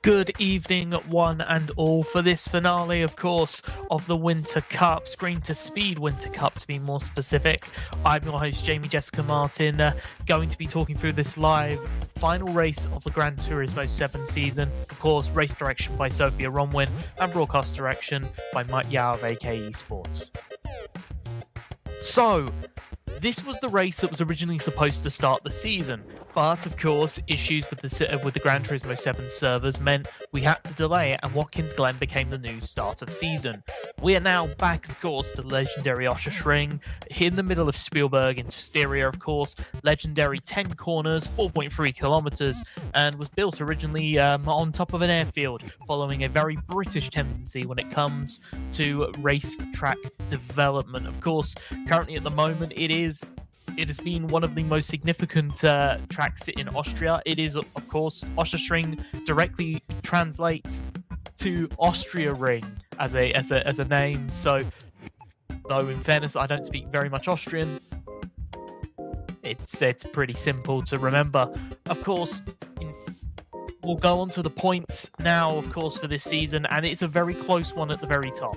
Good evening, one and all, for this finale, of course, of the Winter Cup, Screen to Speed Winter Cup to be more specific. I'm your host, Jamie Jessica Martin, going to be talking through this live final race of the Gran Turismo 7 season. Of course, race direction by Sophia Ronwin and broadcast direction by Mike Yao of AKE Sports. So, this was the race that was originally supposed to start the season, but of course, issues with the Gran Turismo 7 servers meant we had to delay it, and Watkins Glen became the new start of season. We are now back, of course, to legendary Oscherschring, in the middle of Spielberg in Styria, of course, legendary 10 corners, 4.3 kilometers, and was built originally on top of an airfield, following a very British tendency when it comes to racetrack development. Of course, currently at the moment, it has been one of the most significant tracks in Austria. It is, of course, Oscherschring directly translates to Austria Ring as a name. So, though in fairness, I don't speak very much Austrian, it's pretty simple to remember. Of course, we'll go on to the points now, of course, for this season, and it's a very close one at the very top.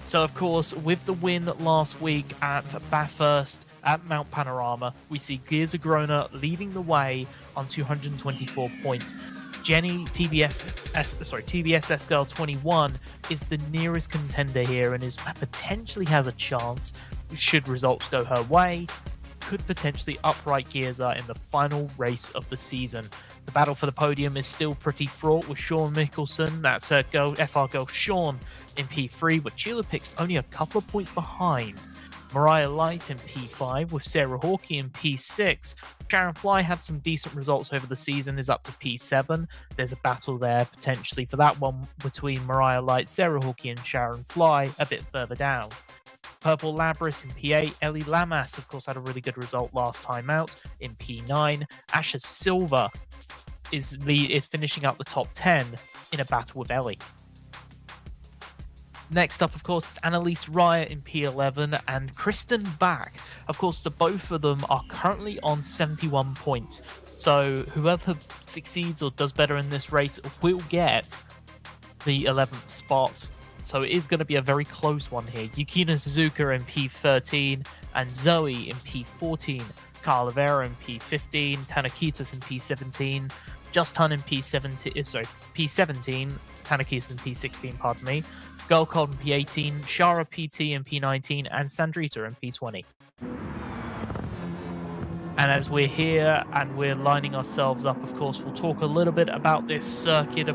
So, of course, with the win last week at Bathurst, at Mount Panorama, we see Gears of Grona leading the way on 224 points. Jenny TBS S-Girl 21 is the nearest contender here and potentially has a chance, should results go her way, could potentially upright Gearza in the final race of the season. The battle for the podium is still pretty fraught with Sean Mickelson, that's her FR girl Sean in P3, but Sheila Pick's only a couple of points behind. Mariah Light in P5 with Sarah Hawkey in P6. Sharon Fly had some decent results over the season, is up to P7. There's a battle there potentially for that one between Mariah Light, Sarah Hawkey and Sharon Fly a bit further down. Purple Labris in P8. Ellie Lamas, of course, had a really good result last time out in P9. Asher Silva is finishing up the top 10 in a battle with Ellie. Next up, of course, is Annalise Ryer in P11 and Kristen Back. Of course, the both of them are currently on 71 points. So whoever succeeds or does better in this race will get the 11th spot. So it is going to be a very close one here. Yukina Suzuka in P13 and Zoe in P14. Carl Oliveira in P15, Tanakitas in P17, Just Hun in P17, Tanakitas in P16, pardon me. Girl Code in P18, Shara PT in P19, and Sandrita in P20. And as we're here and we're lining ourselves up, of course, we'll talk a little bit about this circuit.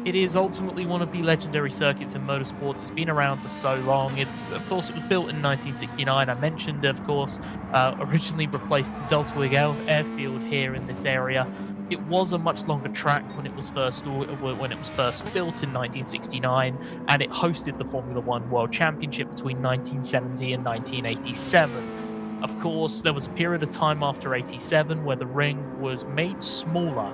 It is ultimately one of the legendary circuits in motorsports. It's been around for so long. Of course, it was built in 1969. I mentioned, of course, originally replaced Zeltwig Airfield here in this area. It was a much longer track when it was first built in 1969, and it hosted the Formula One World Championship between 1970 and 1987. Of course, there was a period of time after 87 where the ring was made smaller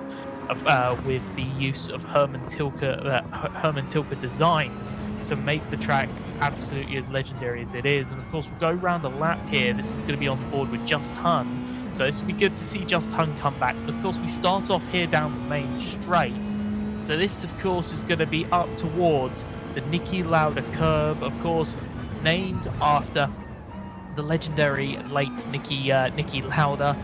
with the use of Hermann Tilke designs to make the track absolutely as legendary as it is. And of course, we'll go around a lap here. This is going to be on board with Just Hun. So this will be good to see Just Hun come back. But of course, we start off here down the main straight. So this, of course, is going to be up towards the Niki Lauda curve, of course, named after the legendary late Niki Lauda,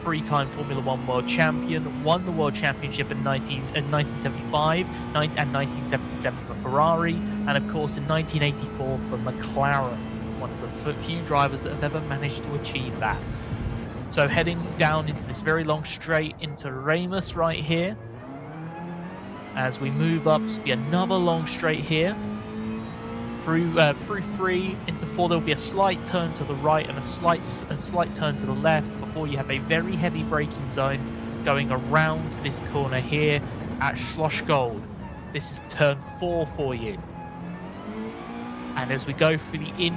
three-time Formula One world champion, won the world championship in 1975 and 1977 for Ferrari, and of course in 1984 for McLaren, one of the few drivers that have ever managed to achieve that. So heading down into this very long straight into Remus right here. As we move up, this will be another long straight here. Through 3 into 4, there'll be a slight turn to the right and a slight turn to the left before you have a very heavy braking zone going around this corner here at Schloss Gold. This is turn 4 for you. And as we go through the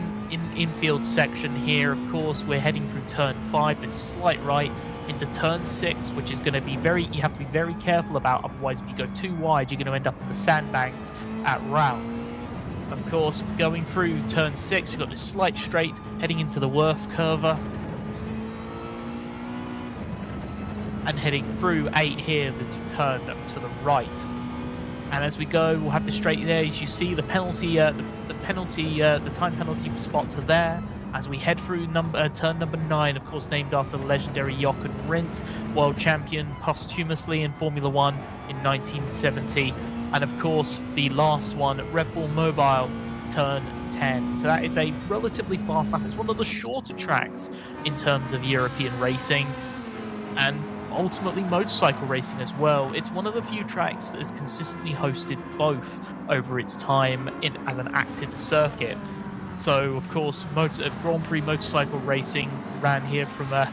infield section here, of course, we're heading through turn 5, this slight right, into turn 6, which is going to be you have to be very careful about, otherwise if you go too wide, you're going to end up on the sandbanks at Round. Of course, going through turn 6, you've got this slight straight, heading into the Worth curver. And heading through 8 here, the turn to the right. And as we go, we'll have the straight there. As you see, the time penalty spots are there. As we head through turn number 9, of course, named after the legendary Jochen Rindt, world champion posthumously in Formula One in 1970. And of course, the last one, Red Bull Mobile, turn 10. So that is a relatively fast lap. It's one of the shorter tracks in terms of European racing. And ultimately motorcycle racing as well. It's one of the few tracks that has consistently hosted both over its time as an active circuit. So of course, Grand Prix motorcycle racing ran here for a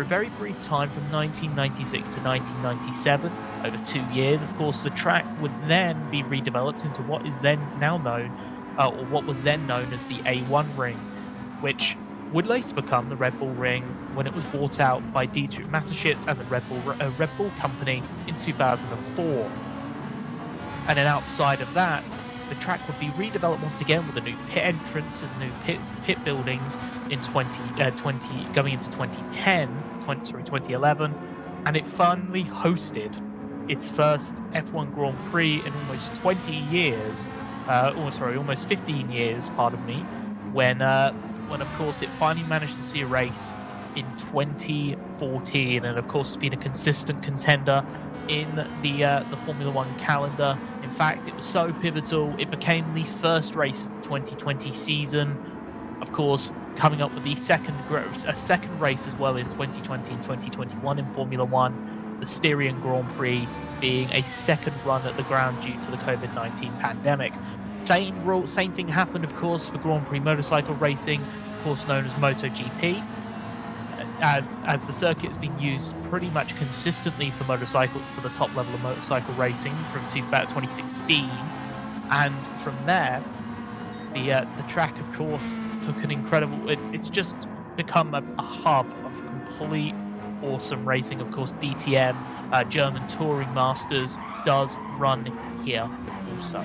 very brief time from 1996 to 1997, over 2 years. Of course, the track would then be redeveloped into what was then known as the A1 ring, which would later become the Red Bull Ring when it was bought out by Dietrich Mateschitz and the Red Bull Company in 2004. And then outside of that, the track would be redeveloped once again with a new pit entrance and new pit buildings in going into 2011, and it finally hosted its first F1 Grand Prix in almost 20 years, almost 15 years, pardon me, when of course it finally managed to see a race in 2014, and of course it's been a consistent contender in the Formula One calendar. In fact, it was so pivotal, it became the first race of the 2020 season. Of course, coming up with a second race as well in 2020 and 2021 in Formula One, the Styrian Grand Prix being a second run at the ground due to the COVID-19 pandemic. Same thing happened, of course, for Grand Prix motorcycle racing, of course known as MotoGP. As the circuit has been used pretty much consistently for the top level of motorcycle racing from 2016, and from there, the track, of course, took an incredible. It's just become a hub of complete awesome racing. Of course, DTM, German Touring Masters, does run here also.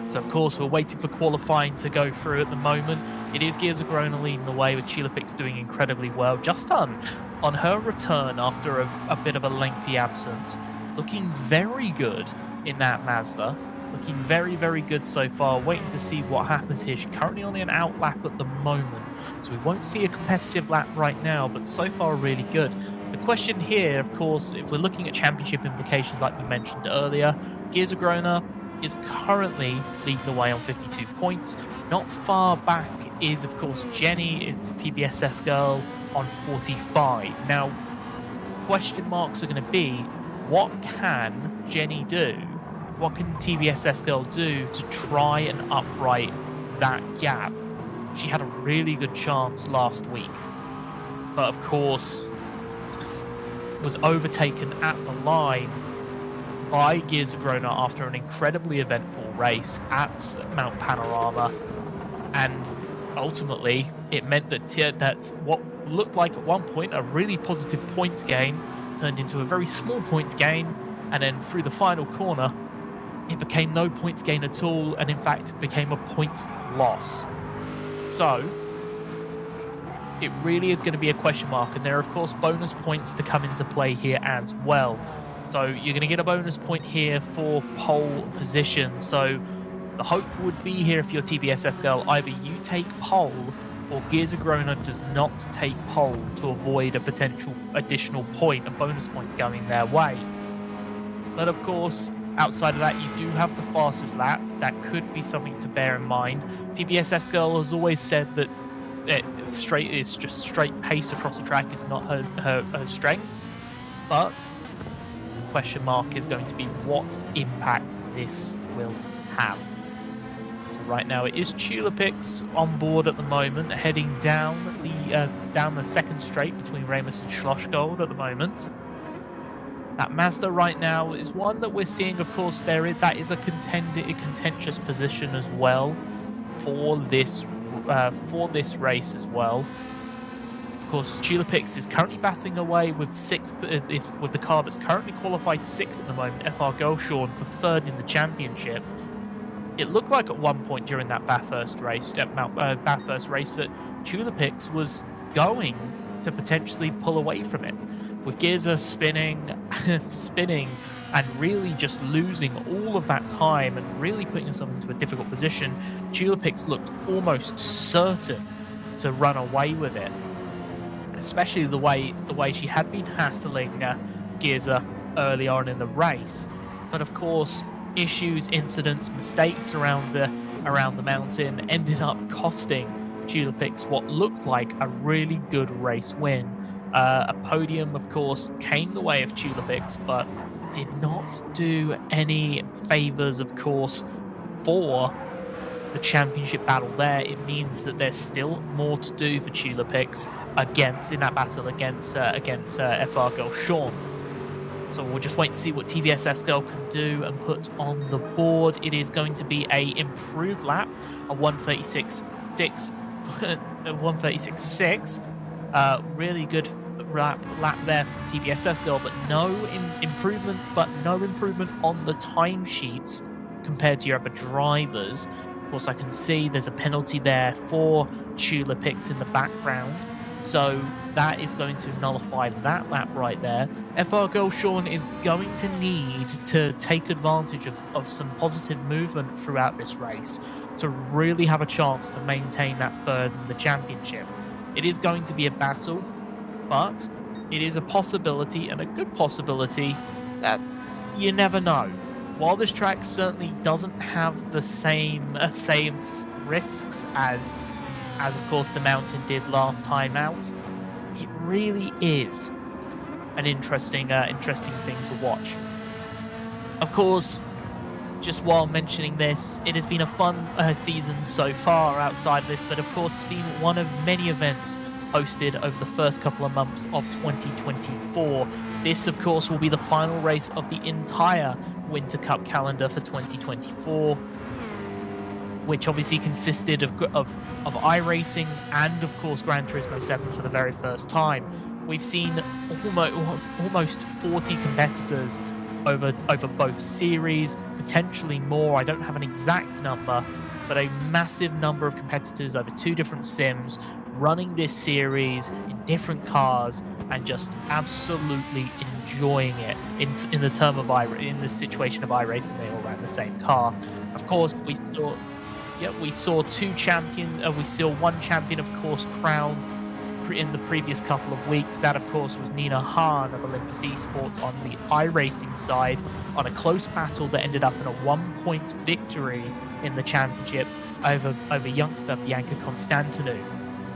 So, of course, we're waiting for qualifying to go through at the moment. It is Gears of Corona leading the way, with Chulapix doing incredibly well. Just on her return after a bit of a lengthy absence, looking very good in that Mazda. Looking very, very good so far. Waiting to see what happens here. She's currently only an out lap at the moment, so we won't see a competitive lap right now, but so far really good. The question here, of course, if we're looking at championship implications like we mentioned earlier, Gears of Corona is currently leading the way on 52 points. Not far back is, of course, Jenny. It's TBSS Girl on 45. Now, question marks are going to be, what can Jenny do? What can TBSS Girl do to try and upright that gap? She had a really good chance last week, but of course was overtaken at the line by Gears of Corona after an incredibly eventful race at Mount Panorama, and ultimately it meant that what looked like at one point a really positive points gain turned into a very small points gain, and then through the final corner it became no points gain at all, and in fact became a points loss. So it really is going to be a question mark, and there are of course bonus points to come into play here as well. So you're going to get a bonus point here for pole position. So the hope would be here, if you're TBSS Girl, either you take pole or Gears of Corona does not take pole to avoid a potential additional point, a bonus point going their way. But of course, outside of that, you do have the fastest lap. That could be something to bear in mind. TBSS Girl has always said that straight pace across the track is not her strength, but question mark is going to be what impact this will have. So right now it is Chulapix on board at the moment, heading down the second straight between Ramus and Schlossgold at the moment. That Mazda right now is one that we're seeing, of course, that is a contentious position as well for this race as well. Of course, Chulapix is currently battling away with with the car that's currently qualified 6th at the moment, FR Gulshawn, for 3rd in the championship. It looked like at one point during that Bathurst race, that Chulapix was going to potentially pull away from it. With Gears spinning, and really just losing all of that time and really putting himself into a difficult position, Chulapix looked almost certain to run away with it. Especially the way she had been hassling Gears early on in the race. But of course, issues, incidents, mistakes around the mountain ended up costing Chulapix what looked like a really good race win. A podium, of course, came the way of Chulapix, but did not do any favors, of course, for the championship battle there. It means that there's still more to do for Chulapix in that battle against FR Gulshawn. So we'll just wait to see what TBSS Girl can do and put on the board. It is going to be a improved lap, a 136.6. 136.6. Really good lap there from TBSS Girl, but no improvement on the timesheets compared to your other drivers. Of course, I can see there's a penalty there for Chulapix in the background, so that is going to nullify that lap right there. FR Gulshawn is going to need to take advantage of some positive movement throughout this race to really have a chance to maintain that 3rd in the championship. It is going to be a battle, but it is a possibility, and a good possibility, that you never know. While this track certainly doesn't have the same risks as of course the mountain did last time out, it really is an interesting thing to watch. Of course, just while mentioning this, it has been a fun season so far outside of this, but of course it's been one of many events hosted over the first couple of months of 2024. This, of course, will be the final race of the entire Winter Cup calendar for 2024, which obviously consisted of iRacing and, of course, Gran Turismo 7 for the very first time. We've seen almost 40 competitors over both series, potentially more. I don't have an exact number, but a massive number of competitors over 2 different sims running this series in different cars and just absolutely enjoying it in the term of in the situation of iRacing. They all ran the same car. Of course, we saw we saw one champion, of course, crowned in the previous couple of weeks. That, of course, was Nina Hahn of Olympus Esports on the iRacing side, on a close battle that ended up in a 1-point victory in the championship over youngster Bianca Constantinou.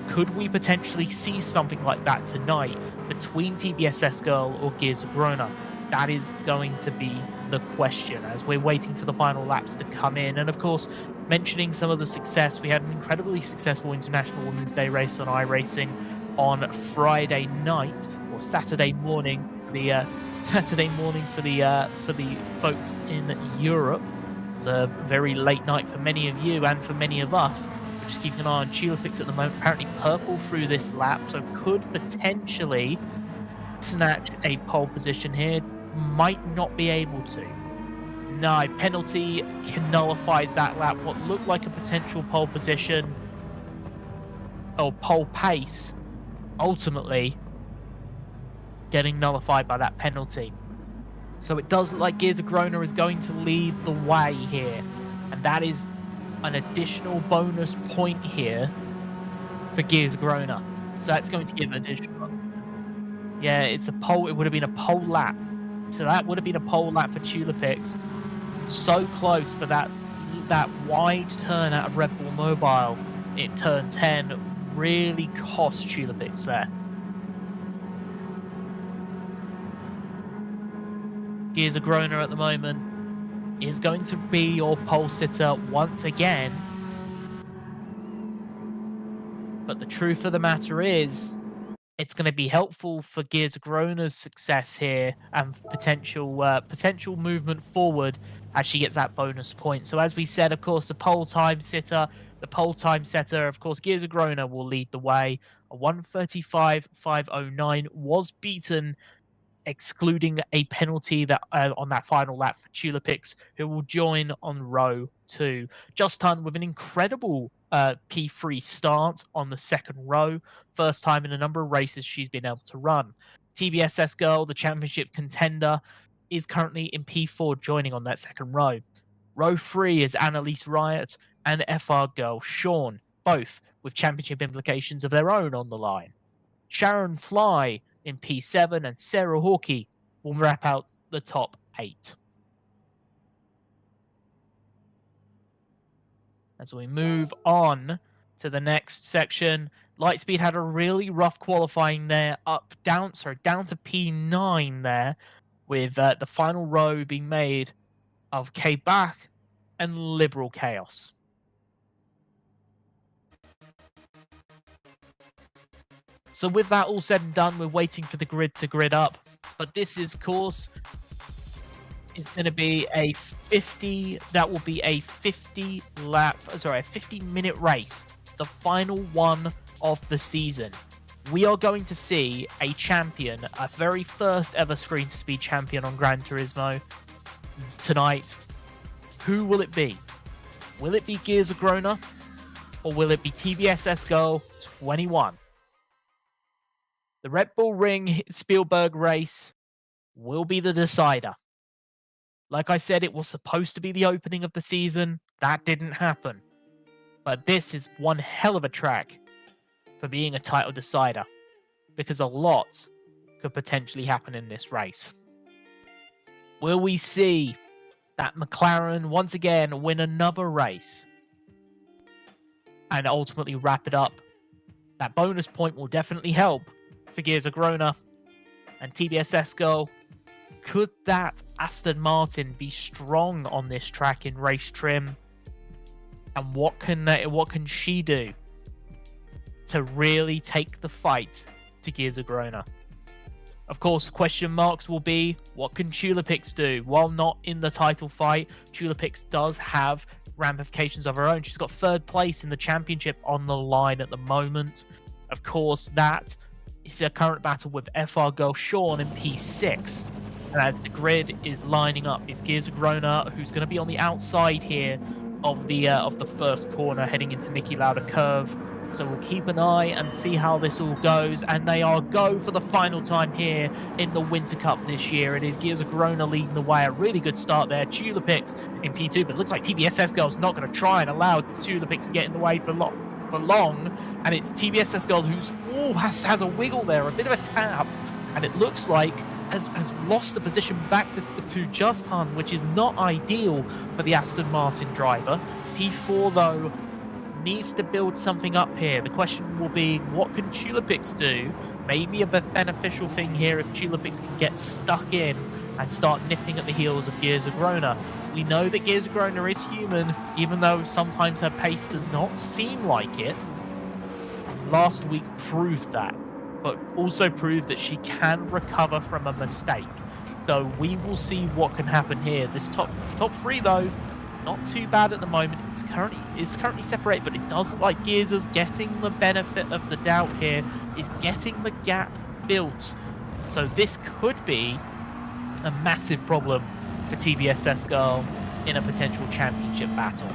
Could we potentially see something like that tonight between TBS Girl or Gears of Grona? That is going to be the question as we're waiting for the final laps to come in. And of course, mentioning some of the success, we had an incredibly successful International Women's Day race on iRacing on Friday night or Saturday morning for the folks in Europe. It's a very late night for many of you and for many of us. We're just keeping an eye on Tulipix at the moment. Apparently purple through this lap, so could potentially snatch a pole position here. Might not be able to. No, penalty nullifies that lap. What looked like a potential pole position or pole pace, ultimately getting nullified by that penalty. So it does look like Gears of Grona is going to lead the way here, and that is an additional bonus point here for Gears of Grona. So that's going to give additional. Yeah, it's a pole. It would have been a pole lap. So that would have been a pole lap for Tulipix. So close, but that wide turn out of Red Bull Mobile in turn 10 really cost Tulipix there. Gears of Grona at the moment is going to be your pole sitter once again. But the truth of the matter is, it's going to be helpful for Gears of Grona's success here and potential movement forward as she gets that bonus point. So as we said, of course, the pole time setter, of course, Gears of Grona will lead the way. A 1:35.509 was beaten, excluding a penalty that on that final lap for Tulipix, who will join on row 2. Justin with an incredible P3 start on the second row. First time in a number of races she's been able to run. TBSS Girl, the championship contender, is currently in P4, joining on that second row. Row 3 is Annalise Riot and FR Girl Sean, both with championship implications of their own on the line. Sharon Fly in P7 and Sarah Hawkey will wrap out the top 8. As we move on to the next section, Lightspeed had a really rough qualifying there, down to P9 there, with the final row being made of K-Bach and Liberal Chaos. So with that all said and done, we're waiting for the grid to grid up. But this is, of course, is going to be a 50-minute race, the final one of the season. We are going to see a champion, a very first ever Screen to Speed champion on Gran Turismo tonight. Who will it be? Will it be Gears of Grona, or will it be TBSS Girl 21? The Red Bull Ring Spielberg race will be the decider. Like I said, it was supposed to be the opening of the season. That didn't happen. But this is one hell of a track for being a title decider, because a lot could potentially happen in this race. Will we see that McLaren once again win another race and ultimately wrap it up? That bonus point will definitely help for Gears of Grona and TBSS Girl. Could that Aston Martin be strong on this track in race trim? And what can she do to really take the fight to Gears of Grona? Of course, question marks will be, what can Tulipix do? While not in the title fight, Tulipix does have ramifications of her own. She's got 3rd place in the championship on the line at the moment. Of course, that is a current battle with FR Girl Sean in P6. And as the grid is lining up, it's Gears of Grona who's going to be on the outside here of the first corner, heading into Niki Lauda curve. So we'll keep an eye and see how this all goes. And they are go for the final time here in the Winter Cup this year. It is Gears of Grona leading the way. A really good start there. Tulipix in P2, but it looks like TBSS Girl's not going to try and allow Tulipix to get in the way for long. And it's TBSS Girl who's has a wiggle there, a bit of a tap. And it looks like has lost the position back to Just Hun, which is not ideal for the Aston Martin driver. P4, though, needs to build something up here. The question will be, what can Tulipix do? Maybe a beneficial thing here if Tulipix can get stuck in and start nipping at the heels of Gears of Grona. We know that Gears of Grona is human, even though sometimes her pace does not seem like it. Last week proved that, but also proved that she can recover from a mistake. So we will see what can happen here. This top three, though, not too bad at the moment. It's currently separated, but it does look like Gears is getting the benefit of the doubt here, is getting the gap built. So this could be a massive problem for TBSS Girl in a potential championship battle.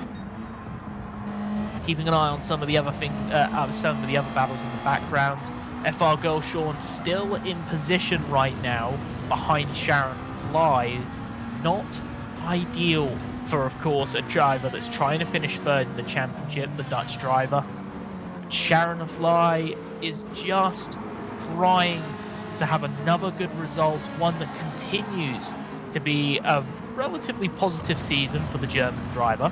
Keeping an eye on some of the other battles in the background. FR Girl Sean still in position right now behind Sharon Fly. Not ideal for, of course, a driver that's trying to finish third in the championship, the Dutch driver. Sharon Fly is just trying to have another good result, one that continues to be a relatively positive season for the German driver.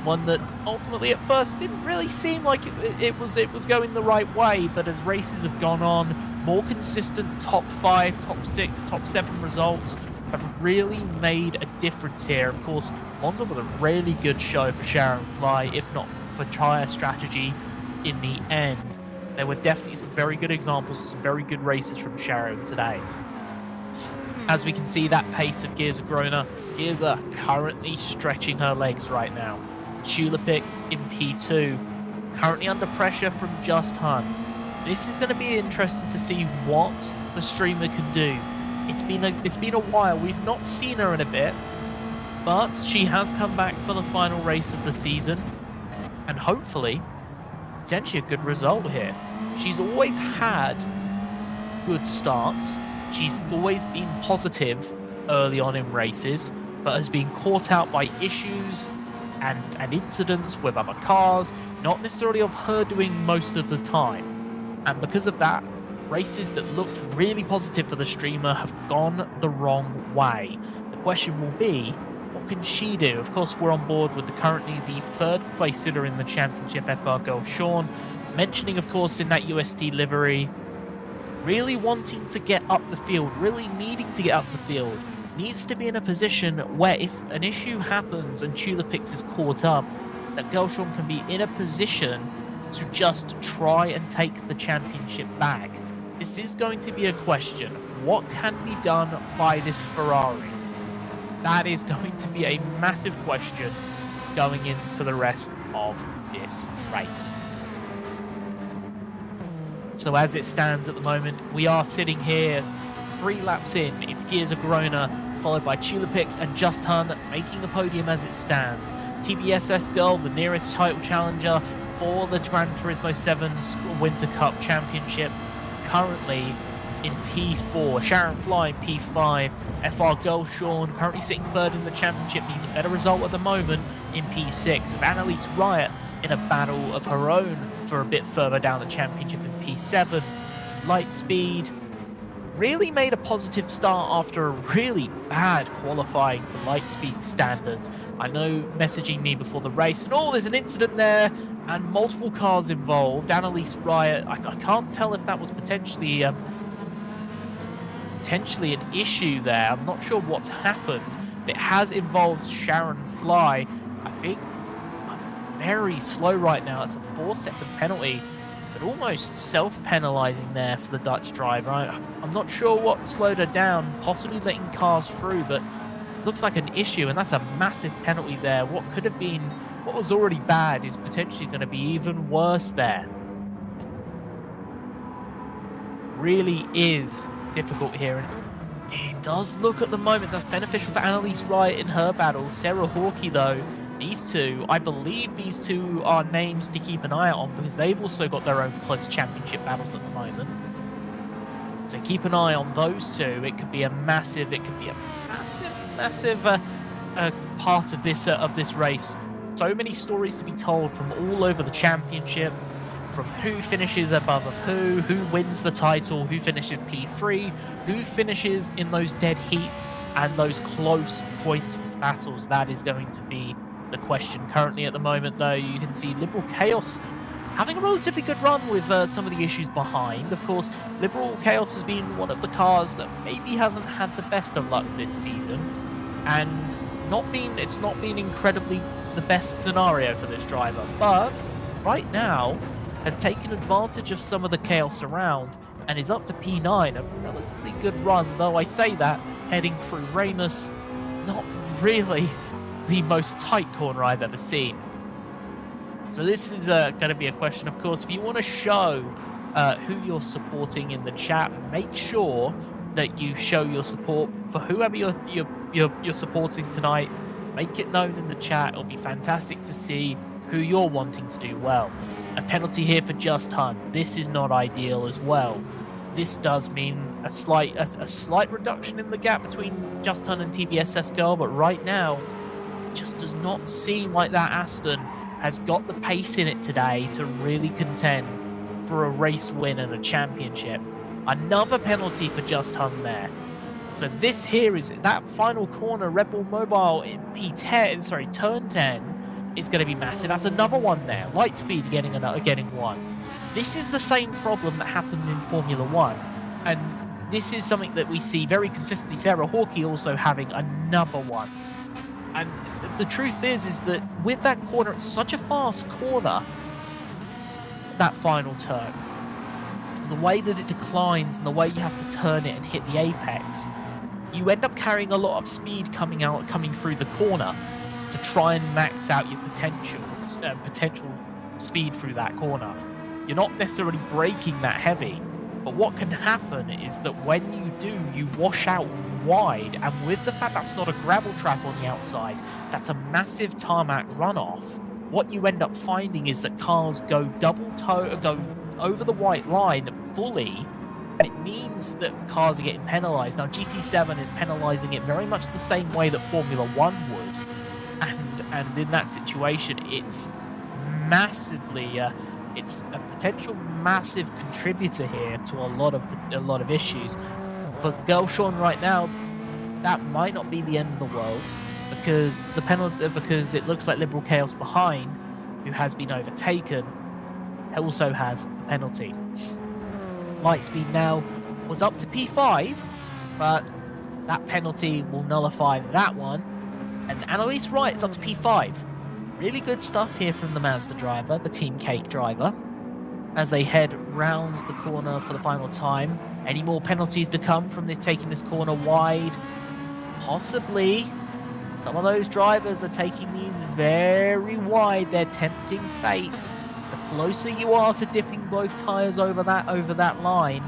One that ultimately at first didn't really seem like it was going the right way, but as races have gone on, more consistent top 5, top 6, top 7 results have really made a difference here. Of course, Monza was a really good show for Sharon Fly, if not for Tire Strategy in the end. There were definitely some very good examples, some very good races from Sharon today. As we can see, that pace of Gears of Grona, Gears are currently stretching her legs right now. Tulipix in P2, currently under pressure from Just Hun. This is going to be interesting to see what the streamer can do. It's been a while. We've not seen her in a bit, but she has come back for the final race of the season, and hopefully, potentially a good result here. She's always had good starts. She's always been positive early on in races, but has been caught out by issues and incidents with other cars, not necessarily of her doing most of the time. And because of that, races that looked really positive for the streamer have gone the wrong way. The question will be, what can she do? Of course, we're on board with currently the third place sitter in the championship, FR Girl Sean, mentioning, of course, in that UST livery, really wanting to get up the field, really needing to get up the field. Needs to be in a position where if an issue happens and Tulipix is caught up, that Girl Sean can be in a position to just try and take the championship back. This is going to be a question. What can be done by this Ferrari? That is going to be a massive question going into the rest of this race. So as it stands at the moment, we are sitting here 3 laps in. It's Gears of Grona, followed by Tulipix and Just Hun, making the podium as it stands. TBSS Girl, the nearest title challenger for the Gran Turismo 7 Winter Cup Championship, currently in P4. Sharon Fly in P5. FR Girl Sean, currently sitting third in the championship, needs a better result at the moment in P6. With Annalise Riot in a battle of her own for a bit further down the championship in P7. Lightspeed really made a positive start after a really bad qualifying for Lightspeed standards. I know messaging me before the race, and there's an incident there, and multiple cars involved. Annalise Riot, I can't tell if that was potentially an issue there. I'm not sure what's happened. It has involved Sharon Fly. I think very slow right now. It's a 4-second penalty, but almost self-penalizing there for the Dutch driver. I'm not sure what slowed her down, possibly letting cars through, but looks like an issue, and that's a massive penalty there. What could have been, what was already bad is potentially going to be even worse there. Really is difficult here. And It does look at the moment that's beneficial for Annalise Wright in her battle. Sarah Hawkey, though, these two, I believe these two are names to keep an eye out on because they've also got their own close championship battles at the moment. So keep an eye on those two. It could be a massive part of this race. So many stories to be told from all over the championship, from who finishes above of who wins the title, who finishes P3, who finishes in those dead heats and those close point battles. That is going to be the question. Currently at the moment, though, you can see Liberal Chaos having a relatively good run with some of the issues behind. Of course, Liberal Chaos has been one of the cars that maybe hasn't had the best of luck this season, and it's not been incredibly the best scenario for this driver, but right now has taken advantage of some of the chaos around and is up to P9, a relatively good run, though I say that, heading through Ramus, not really the most tight corner I've ever seen. So this is going to be a question, of course. If you want to show who you're supporting in the chat, make sure that you show your support for whoever you're supporting tonight. Make it known in the chat. It'll be fantastic to see who you're wanting to do well. A penalty here for Just Hunt. This is not ideal as well. This does mean a slight reduction in the gap between Just Hunt and TBSS Girl, but right now, it just does not seem like that Aston has got the pace in it today to really contend for a race win and a championship. Another penalty for Just Hunt there. So this here is that final corner, Red Bull Mobile in turn 10 is going to be massive. That's another one there. Lightspeed getting one. This is the same problem that happens in Formula One, and this is something that we see very consistently. Sarah Hawkey also having another one. And the truth is that with that corner, it's such a fast corner, that final turn. The way that it declines and the way you have to turn it and hit the apex, you end up carrying a lot of speed coming through the corner to try and max out your potential speed through that corner. You're not necessarily braking that heavy, but what can happen is that when you do, you wash out wide, and with the fact that's not a gravel trap on the outside, that's a massive tarmac runoff. What you end up finding is that cars go go over the white line fully, and it means that cars are getting penalized. Now GT7 is penalizing it very much the same way that Formula One would, and in that situation, it's massively it's a potential massive contributor here to a lot of issues. For Gershon right now, that might not be the end of the world, because it looks like Liberal Chaos behind, who has been overtaken, also has a penalty. Lightspeed now was up to P5, but that penalty will nullify that one. And Annalise Wright's up to P5. Really good stuff here from the Mazda driver, the Team Cake driver, as they head round the corner for the final time. Any more penalties to come from this taking this corner wide? Possibly. Some of those drivers are taking these very wide. They're tempting fate. The closer you are to dipping both tyres over that line,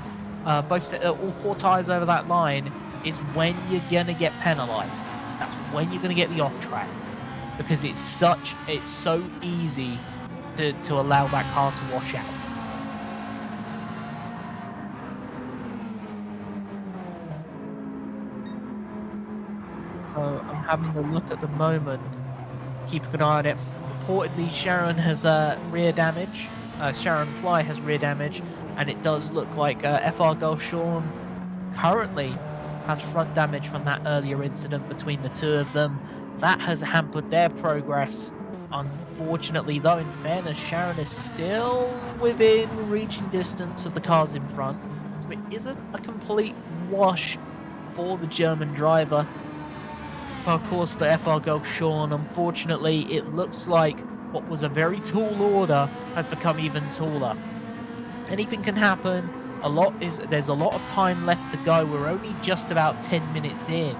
all four tyres over that line, is when you're gonna get penalised. That's when you're gonna get the off track, because it's so easy to allow that car to wash out. So I'm having a look at the moment, keeping an eye on it. Reportedly, Sharon has rear damage. Sharon Fly has rear damage, and it does look like FR Girl Sean currently has front damage from that earlier incident between the two of them. That has hampered their progress. Unfortunately, though, in fairness, Sharon is still within reaching distance of the cars in front, so it isn't a complete wash for the German driver. Of course, the FR Girl Sean, unfortunately, it looks like what was a very tall order has become even taller. Anything can happen. There's a lot of time left to go. We're only just about 10 minutes in.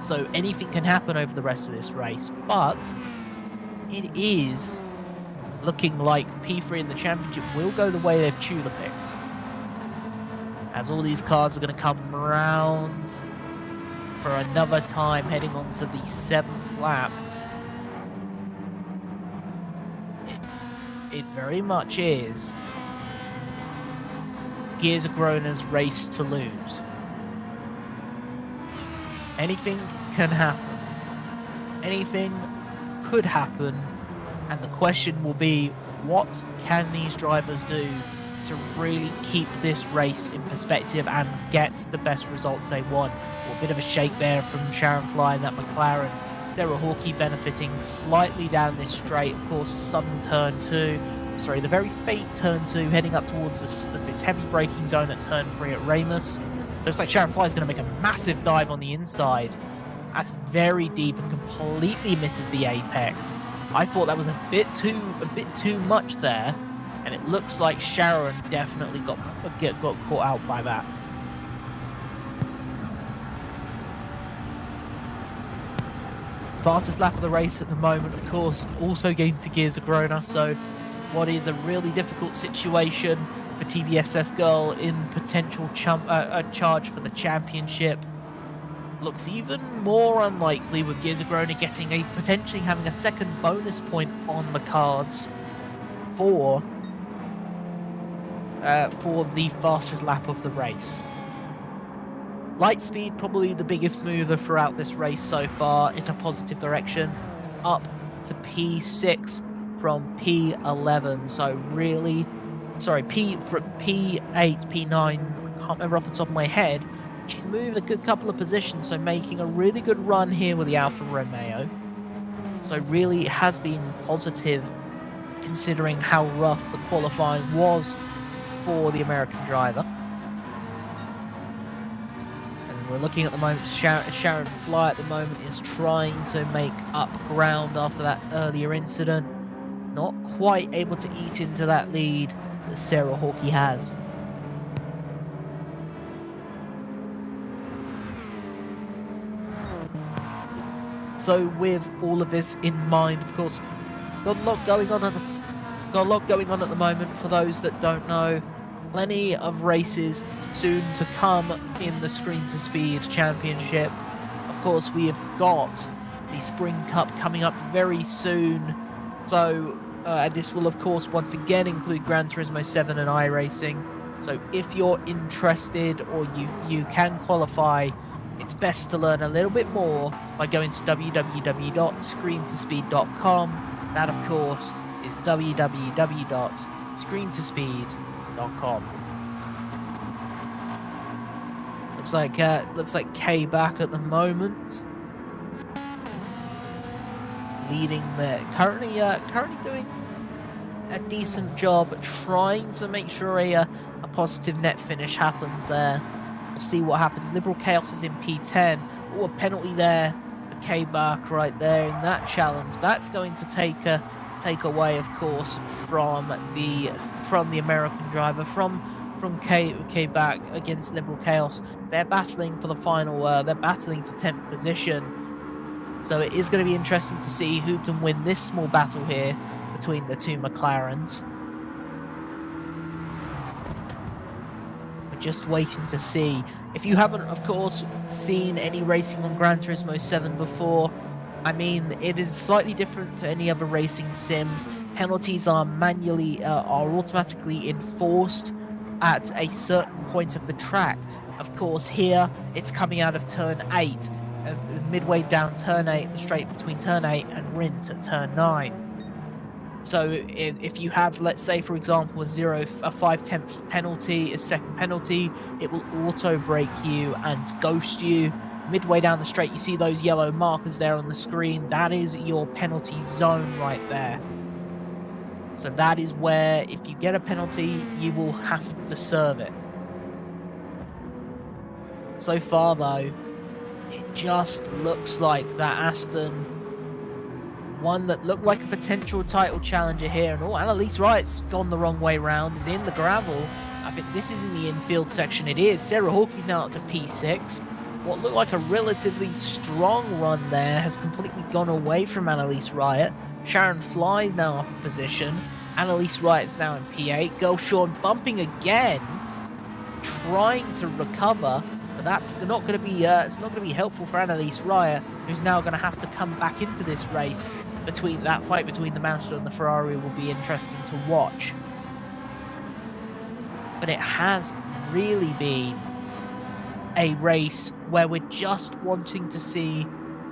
So anything can happen over the rest of this race, but it is looking like P3 in the championship will go the way of Tulipix. as all these cars are going to come round for another time, heading on to the 7th lap. It very much is Gears of Grona's race to lose. Anything can happen. Anything could happen, and the question will be, what can these drivers do to really keep this race in perspective and get the best results they want? Well, a bit of a shake there from Sharon Fly and that McLaren. Sarah Hawkey benefiting slightly down this straight. Of course, sudden turn 2. Sorry, the very faint turn 2, heading up towards this heavy braking zone at turn 3 at Ramus. Looks like Sharon Fly is going to make a massive dive on the inside. That's very deep and completely misses the apex. I thought that was a bit too much there, and it looks like Sharon definitely got caught out by that. Fastest lap of the race at the moment, of course, also going to Gears of Grona, so what is a really difficult situation for TBSS Girl in potential charge for the championship looks even more unlikely, with Gears of Grona potentially having a second bonus point on the cards for the fastest lap of the race. Lightspeed probably the biggest mover throughout this race so far in a positive direction, up to P6 from P11. So really, sorry, P8, P9. I can't remember off the top of my head. She's moved a good couple of positions, so making a really good run here with the Alfa Romeo. So really it has been positive considering how rough the qualifying was for the American driver. And we're looking at the moment, Sharon Fly at the moment is trying to make up ground after that earlier incident. Not quite able to eat into that lead that Sarah Hawkey has. So with all of this in mind, of course, got a lot going on at the moment. For those that don't know, plenty of races soon to come in the Screen to Speed Championship. Of course, we have got the Spring Cup coming up very soon. So this will, of course, once again include Gran Turismo 7 and iRacing. So if you're interested or you can qualify, it's best to learn a little bit more by going to www.screentospeed.com. That, of course, is www.screentospeed.com. Looks like Kay back at the moment, leading there. Currently doing a decent job, trying to make sure a positive net finish happens there. We'll see what happens. Liberal Chaos is in P10. Oh, a penalty there for K-Bach right there in that challenge. That's going to take away, of course, from the American driver, from K-Bach against Liberal Chaos. They're battling for the final. They're battling for 10th position. So it is going to be interesting to see who can win this small battle here between the two McLarens. Just waiting to see. If you haven't, of course, seen any racing on Gran Turismo 7 before, I mean, it is slightly different to any other racing sims. Penalties are automatically enforced at a certain point of the track. Of course, here it's coming out of turn 8, midway down turn 8, the straight between turn 8 and Rint at turn 9. So if you have, let's say, for example, a 5/10 penalty, a second penalty, it will auto brake you and ghost you. Midway down the straight, you see those yellow markers there on the screen. That is your penalty zone right there. So that is where, if you get a penalty, you will have to serve it. So far, though, it just looks like that Aston, one that looked like a potential title challenger here, and Annalise Wright's gone the wrong way round, is in the gravel. I think this is in the infield section. It is. Sarah Hawkey's now up to P6. What looked like a relatively strong run there has completely gone away from Annalise Wright. Sharon Fly's now up in position. Annalise Wright's now in P8. Girl Sean bumping again, trying to recover, but that's not going to be it's not going to be helpful for Annalise Ryer, who's now going to have to come back into this race. Between that fight between the Mazda and the Ferrari will be interesting to watch. But it has really been a race where we're just wanting to see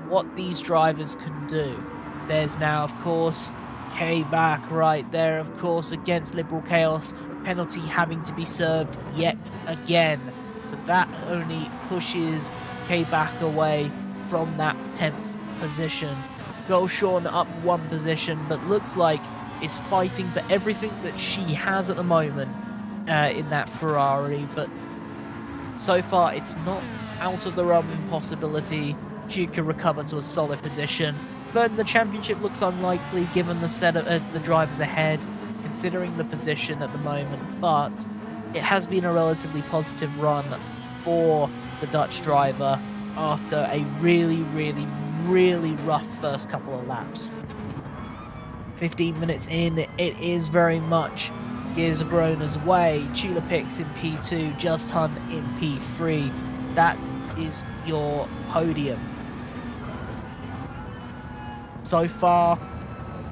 what these drivers can do. There's now, of course, K-Back right there, of course, against Liberal Chaos. Penalty having to be served yet again. So that only pushes K-Back away from that 10th position. Golshawn up one position, but looks like is fighting for everything that she has at the moment in that Ferrari. But so far, it's not out of the realm of possibility. She could recover to a solid position. Third in the championship looks unlikely given the set of the drivers ahead, considering the position at the moment. But it has been a relatively positive run for the Dutch driver after a really rough first couple of laps. 15 minutes in, it is very much Gears of Grona's way. Tulipix in P2, Just Hunt in P3. That is your podium. So far,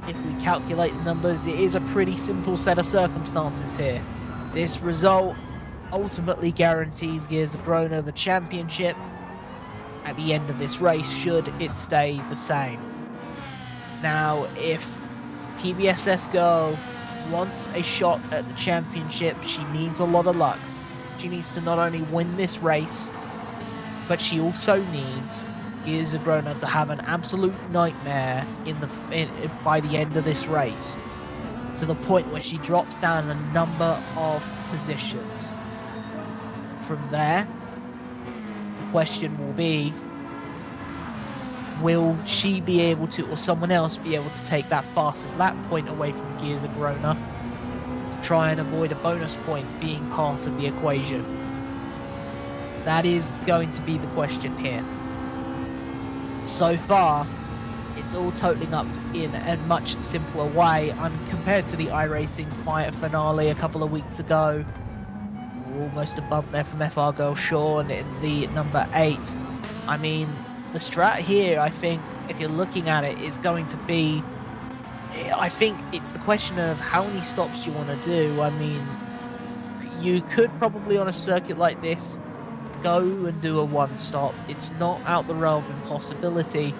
if we calculate the numbers, it is a pretty simple set of circumstances here. This result ultimately guarantees Gears of Grona the championship at the end of this race, should it stay the same. Now, if TBSS Girl wants a shot at the championship, she needs a lot of luck. She needs to not only win this race, but she also needs Gears of Grona to have an absolute nightmare by the end of this race, to the point where she drops down a number of positions. From there, question will be, will she be able to, or someone else be able to take that fastest lap point away from Gears of Grona to try and avoid a bonus point being part of the equation? That is going to be the question here. So far, it's all totaling up in a much simpler way compared to the iRacing finale a couple of weeks ago. Almost a bump there from FR Girl Sean in the number 8. I mean, the strat here, I think, if you're looking at it, is going to be, I think it's the question of how many stops you want to do. I mean, you could probably on a circuit like this go and do a one stop. It's not out the realm of impossibility.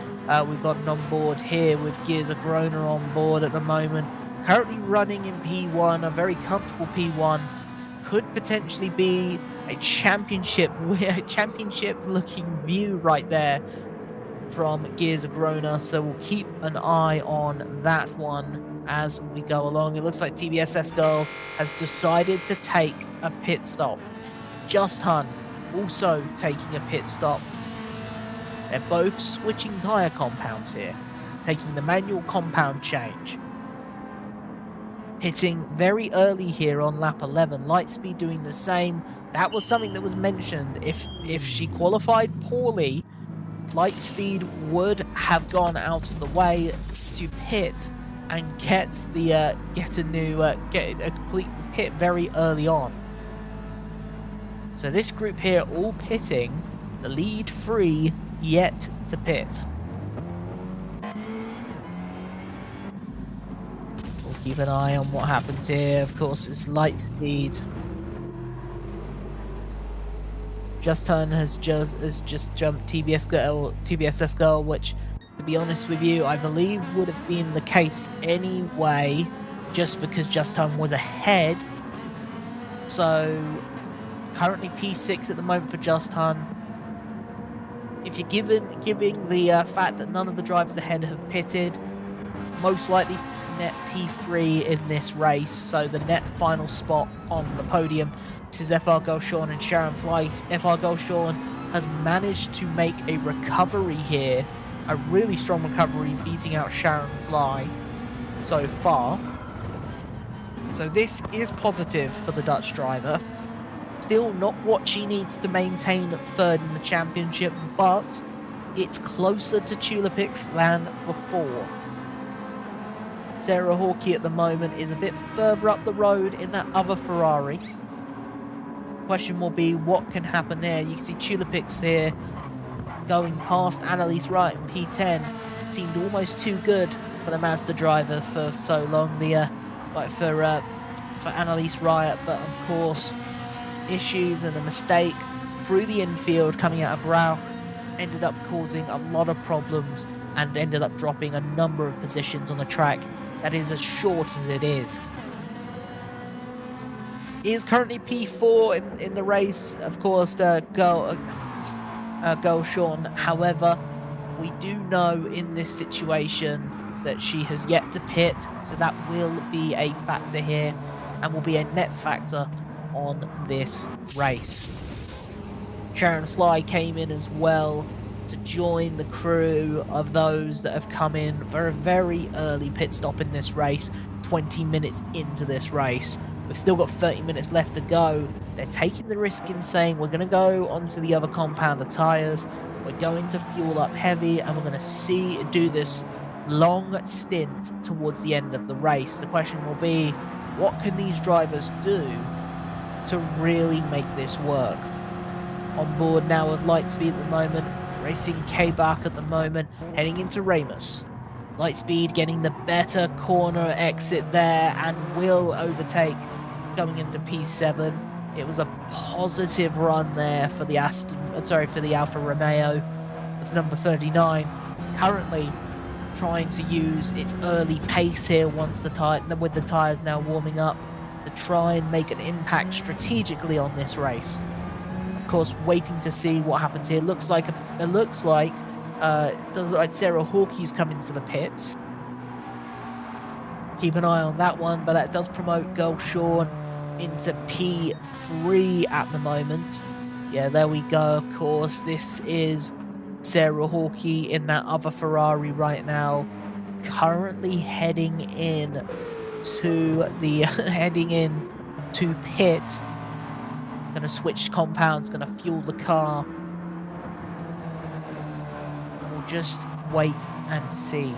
We've got an onboard here with Gears of Grona on board at the moment, currently running in P1, a very comfortable P1. Could potentially be a championship looking view right there from Gears of Grona, so we'll keep an eye on that one as we go along. It looks like TBSS Girl has decided to take a pit stop. Just Hunt also taking a pit stop. They're both switching tyre compounds here, taking the manual compound change. Hitting very early here on lap 11. Lightspeed doing the same. That was something that was mentioned. If she qualified poorly, Lightspeed would have gone out of the way to pit and get a complete pit very early on. So this group here all pitting, the lead 3 yet to pit. We'll keep an eye on what happens here. Of course, it's Lightspeed. Just Turn has just jumped TBSS Girl, which, to be honest with you, I believe would have been the case anyway, just because Just Turn was ahead. So currently P6 at the moment for Just Hunt. If you're giving the fact that none of the drivers ahead have pitted, most likely net P3 in this race, so the net final spot on the podium. This is FR Girl Sean and Sharon Fly. FR Girl Sean has managed to make a recovery here, a really strong recovery, beating out Sharon Fly so far. So this is positive for the Dutch driver. Still not what she needs to maintain third in the championship, but it's closer to Tulipix than before. Sarah Hawkey at the moment is a bit further up the road in that other Ferrari. question will be what can happen there. You can see Tulipix here going past Annalise Wright in P10. Seemed almost too good for the Mazda driver for so long. For Annalise Wright, but of course, issues and a mistake through the infield coming out of Rauch ended up causing a lot of problems and ended up dropping a number of positions on the track that is as short as it is. He is currently P4 in the race, of course, Sean. However, we do know in this situation that she has yet to pit, so that will be a factor here and will be a net factor on this race. Sharon Fly came in as well to join the crew of those that have come in for a very early pit stop in this race, 20 minutes into this race. We've still got 30 minutes left to go. They're taking the risk in saying we're going to go onto the other compounder tyres, we're going to fuel up heavy, and we're going to do this long stint towards the end of the race. The question will be, what can these drivers do to really make this work? On board now with Lightspeed at the moment, racing K-Bach at the moment, heading into Ramus. Lightspeed getting the better corner exit there and will overtake going into P7. It was a positive run there for the Alfa Romeo with number 39. Currently trying to use its early pace here with the tyres now warming up to try and make an impact strategically on this race. Of course, waiting to see what happens here. It does look like Sarah Hawkey's coming to the pits. Keep an eye on that one, but that does promote Girl Sean into P3 at the moment. Yeah, there we go. Of course, this is Sarah Hawkey in that other Ferrari right now, currently heading in to pit. Gonna switch compounds, gonna fuel the car. We'll just wait and see.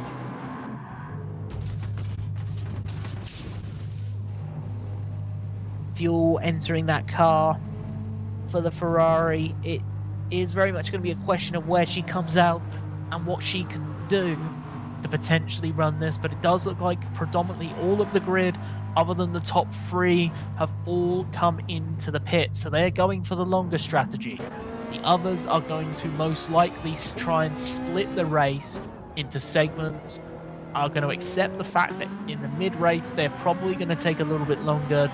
Fuel entering that car for the Ferrari. It is very much going to be a question of where she comes out and what she can do to potentially run this, but it does look like predominantly all of the grid, other than the top three, have all come into the pit, so they're going for the longer strategy. The others are going to most likely try and split the race into segments, are going to accept the fact that in the mid-race they're probably going to take a little bit longer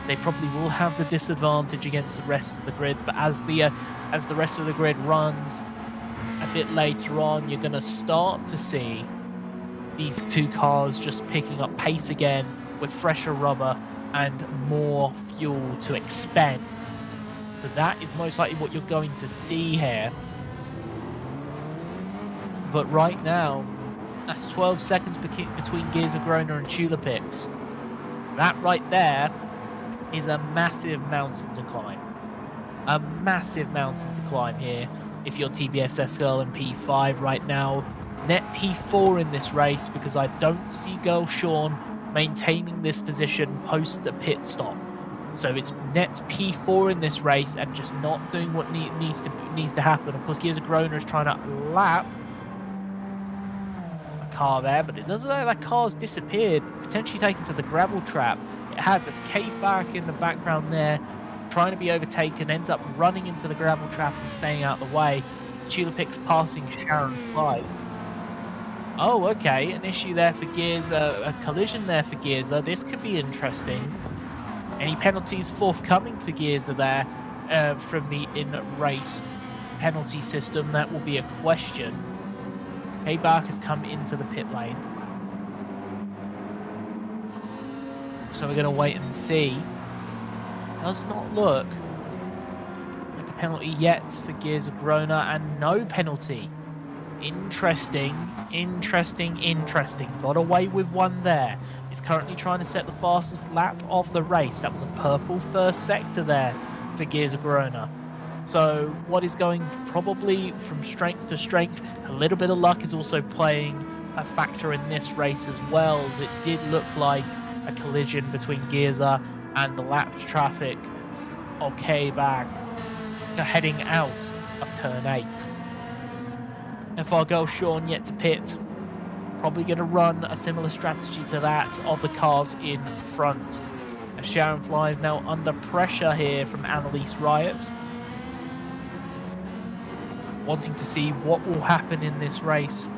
they probably will have the disadvantage against the rest of the grid, but as the rest of the grid runs a bit later on, you're going to start to see these two cars just picking up pace again with fresher rubber and more fuel to expend. So that is most likely what you're going to see here. But right now, that's 12 seconds between Geza Grona and Tulipix. That right there is a massive mountain to climb. A massive mountain to climb here if you're TBSS Girl in P5 right now. Net P4 in this race because I don't see Girl Sean maintaining this position post a pit stop. So it's net P4 in this race and just not doing what needs to happen. Of course, Geza Grona is trying to lap car there, but it doesn't look like that car's disappeared, potentially taken to the gravel trap. It has a K-Bach in the background there, trying to be overtaken, ends up running into the gravel trap and staying out of the way. Tulipix passing Sharon Fly. Oh, okay, an issue there for Gears, a collision there for Gears. This could be interesting. Any penalties forthcoming for Gears there from the in-race penalty system? That will be a question. K-Bach has come into the pit lane. So we're going to wait and see. Does not look like a penalty yet for Gears of Grona, and no penalty. Interesting. Got away with one there. He's currently trying to set the fastest lap of the race. That was a purple first sector there for Gears of Grona. So what is going probably from strength to strength. A little bit of luck is also playing a factor in this race as well, as it did look like a collision between Geza and the lapped traffic of K-Bag heading out of turn 8. FR Girl Sean yet to pit. Probably going to run a similar strategy to that of the cars in front. And Sharon Fly is now under pressure here from Annalise Riot. Wanting to see what will happen in this race.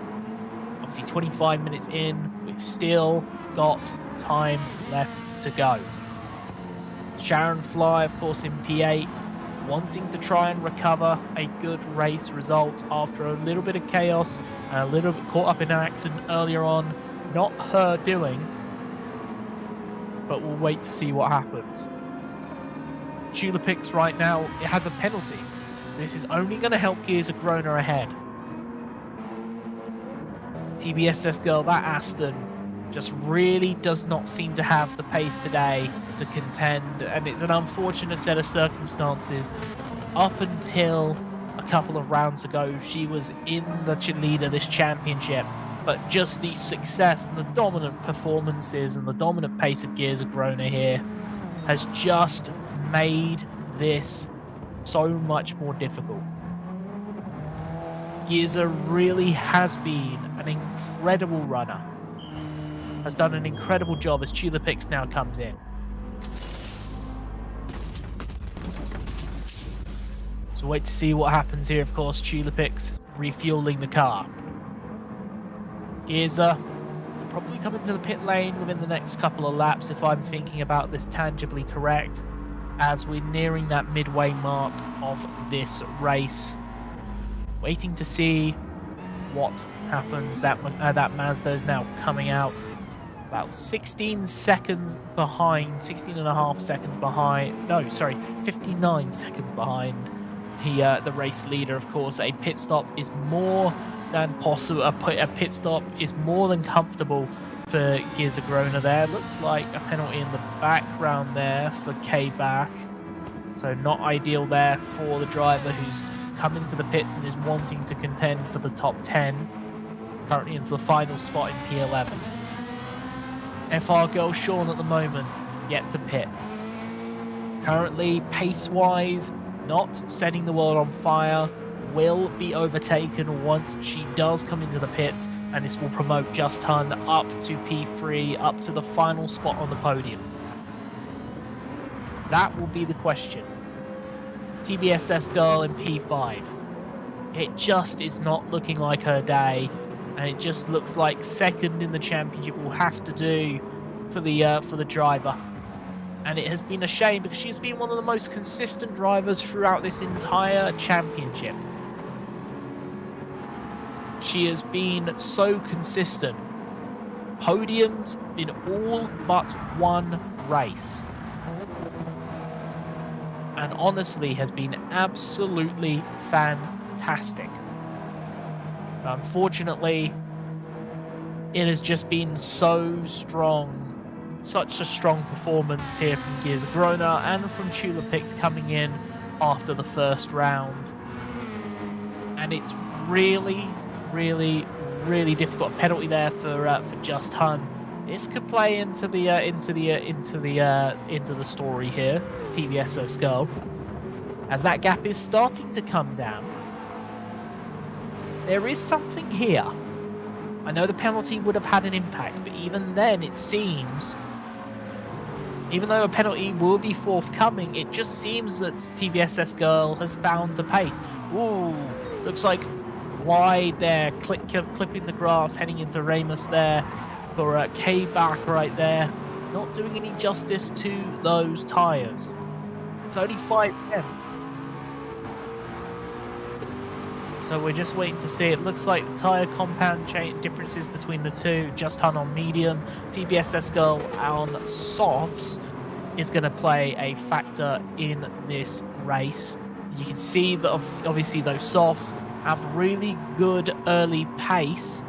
Obviously 25 minutes in, we've still got time left to go. Sharon Fly, of course, in P8, wanting to try and recover a good race result after a little bit of chaos and a little bit caught up in an accident earlier on. Not her doing, but we'll wait to see what happens. Tulipix right now, it has a penalty. This is only going to help Gears of Grona ahead. TBSS Girl, that Aston, just really does not seem to have the pace today to contend, and it's an unfortunate set of circumstances. Up until a couple of rounds ago, she was in the lead of this championship, but just the success and the dominant performances and the dominant pace of Gears of Grona here has just made this so much more difficult. Gearza really has been an incredible runner. Has done an incredible job as Tulipix now comes in. So wait to see what happens here, of course. Tulipix refueling the car. Gearza will probably come into the pit lane within the next couple of laps if I'm thinking about this tangibly correct, as we're nearing that midway mark of this race. Waiting to see what happens. That Mazda is now coming out about 16 seconds behind, 16 and a half seconds behind, no, sorry, 59 seconds behind the race leader, of course. A pit stop is more than possible, a pit stop is more than comfortable for Gears of Grona there. Looks like a penalty in the background there for K-Back. So not ideal there for the driver who's come into the pits and is wanting to contend for the top 10. Currently in for the final spot in P11. FR Girl Sean at the moment, yet to pit. Currently, pace-wise, not setting the world on fire, will be overtaken once she does come into the pits, and this will promote Just Hun up to P3, up to the final spot on the podium. That will be the question. TBSS Girl in P5. It just is not looking like her day, and it just looks like second in the championship will have to do for the driver. And it has been a shame because she's been one of the most consistent drivers throughout this entire championship. She has been so consistent. Podiums in all but one race. And honestly has been absolutely fantastic. Unfortunately, it has just been so strong. Such a strong performance here from Gears of Grona and from Tulipix coming in after the first round. And it's really, really, really difficult. Penalty there for Just Hun. This could play into the story here for TBSS Girl, as that gap is starting to come down. There is something here. I know the penalty would have had an impact, but even then it seems, even though a penalty will be forthcoming, it just seems that TBSS Girl has found the pace. Ooh, looks like wide there, clipping the grass, heading into Ramus there for K-Back right there. Not doing any justice to those tyres. It's only 5 tenths. So we're just waiting to see. It looks like tyre compound differences between the two. Just Hun on medium, TBSS Girl on softs is going to play a factor in this race. You can see that obviously those softs have really good early pace,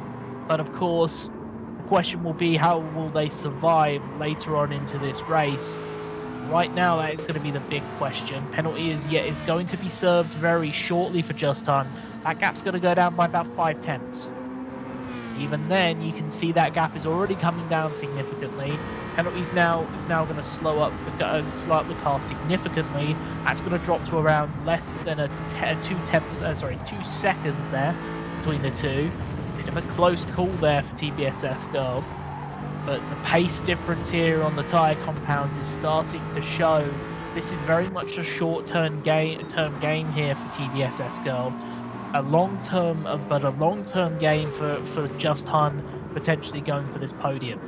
but of course the question will be how will they survive later on into this race. Right now that is going to be the big question. Penalty is going to be served very shortly for Just Hun. That gap's going to go down by about 5 tenths. Even then, you can see that gap is already coming down significantly. Penalties is now going to slow up the car significantly. That's going to drop to around less than 2 seconds there between the two. Bit of a close call there for TBSS Girl, but the pace difference here on the tyre compounds is starting to show. This is very much a short-term game here for TBSS Girl. A long-term game for Just Hun potentially going for this podium.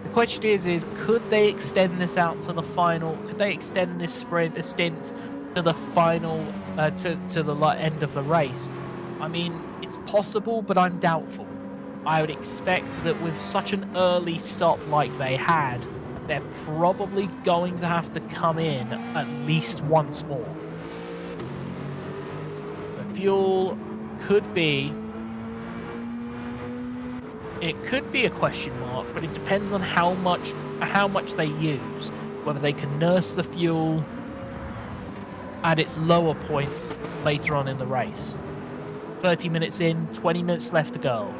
The question is could they extend this out to the final? Could they extend this stint to the final, to the end of the race? I mean, it's possible, but I'm doubtful. I would expect that with such an early stop like they had, they're probably going to have to come in at least once more. So fuel could be a question mark, but it depends on how much they use, whether they can nurse the fuel at its lower points later on in the race. 30 minutes in, 20 minutes left to go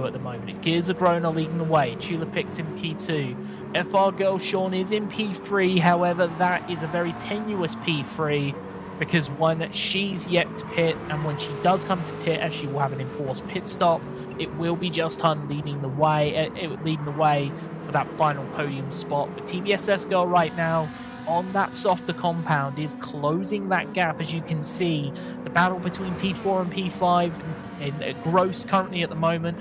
at the moment. It's Gears of Grona leading the way. Tulipix in P2. FR Girl Sean is in P3, however, that is a very tenuous P3 because one, she's yet to pit, and when she does come to pit, as she will have an enforced pit stop, it will be Just Hun leading the way for that final podium spot. But TBSS Girl right now on that softer compound is closing that gap. As you can see, the battle between P4 and P5 in gross currently at the moment,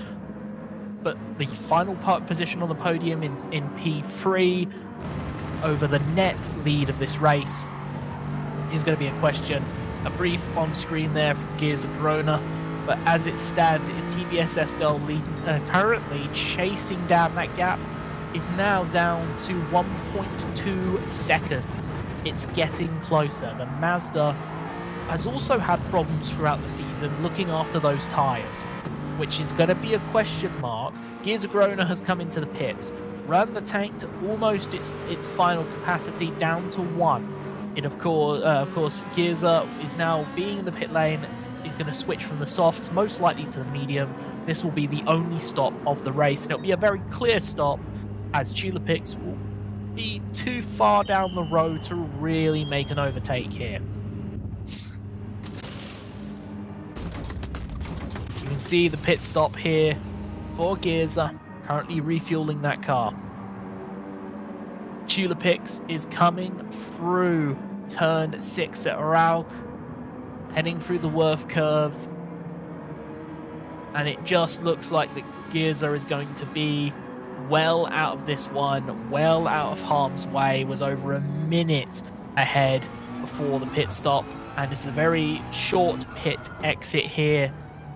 but the final position on the podium in P3 over the net lead of this race is going to be a question. A brief on screen there from Gears of Grona, but as it stands, it is TBSS Girl currently chasing down that gap. Is now down to 1.2 seconds. It's getting closer. The Mazda has also had problems throughout the season looking after those tyres, which is going to be a question mark. Gears of Grona has come into the pits, run the tank to almost its final capacity, down to 1. It of course Gears is now being in the pit lane, is going to switch from the softs most likely to the medium. This will be the only stop of the race, and it'll be a very clear stop, as Tulipix will be too far down the road to really make an overtake here. You can see the pit stop here for Gearza, currently refueling that car. Tulipix is coming through turn 6 at Arauk, heading through the Worth curve, and it just looks like that Gearza is going to be well out of this one, well out of harm's way. Was over a minute ahead before the pit stop, and it's a very short pit exit here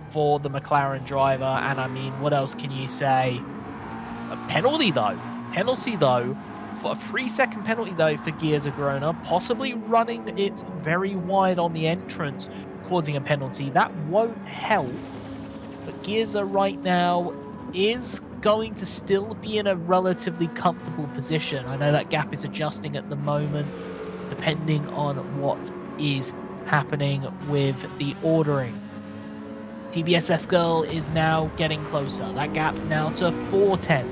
for the McLaren driver. And I mean, what else can you say? A penalty though, for a 3-second penalty though for Gears of Grona, possibly running it very wide on the entrance, causing a penalty. That won't help, but Gears right now is going to still be in a relatively comfortable position. I know that gap is adjusting at the moment, depending on what is happening with the ordering. TBSS Girl is now getting closer. That gap now to 4/10.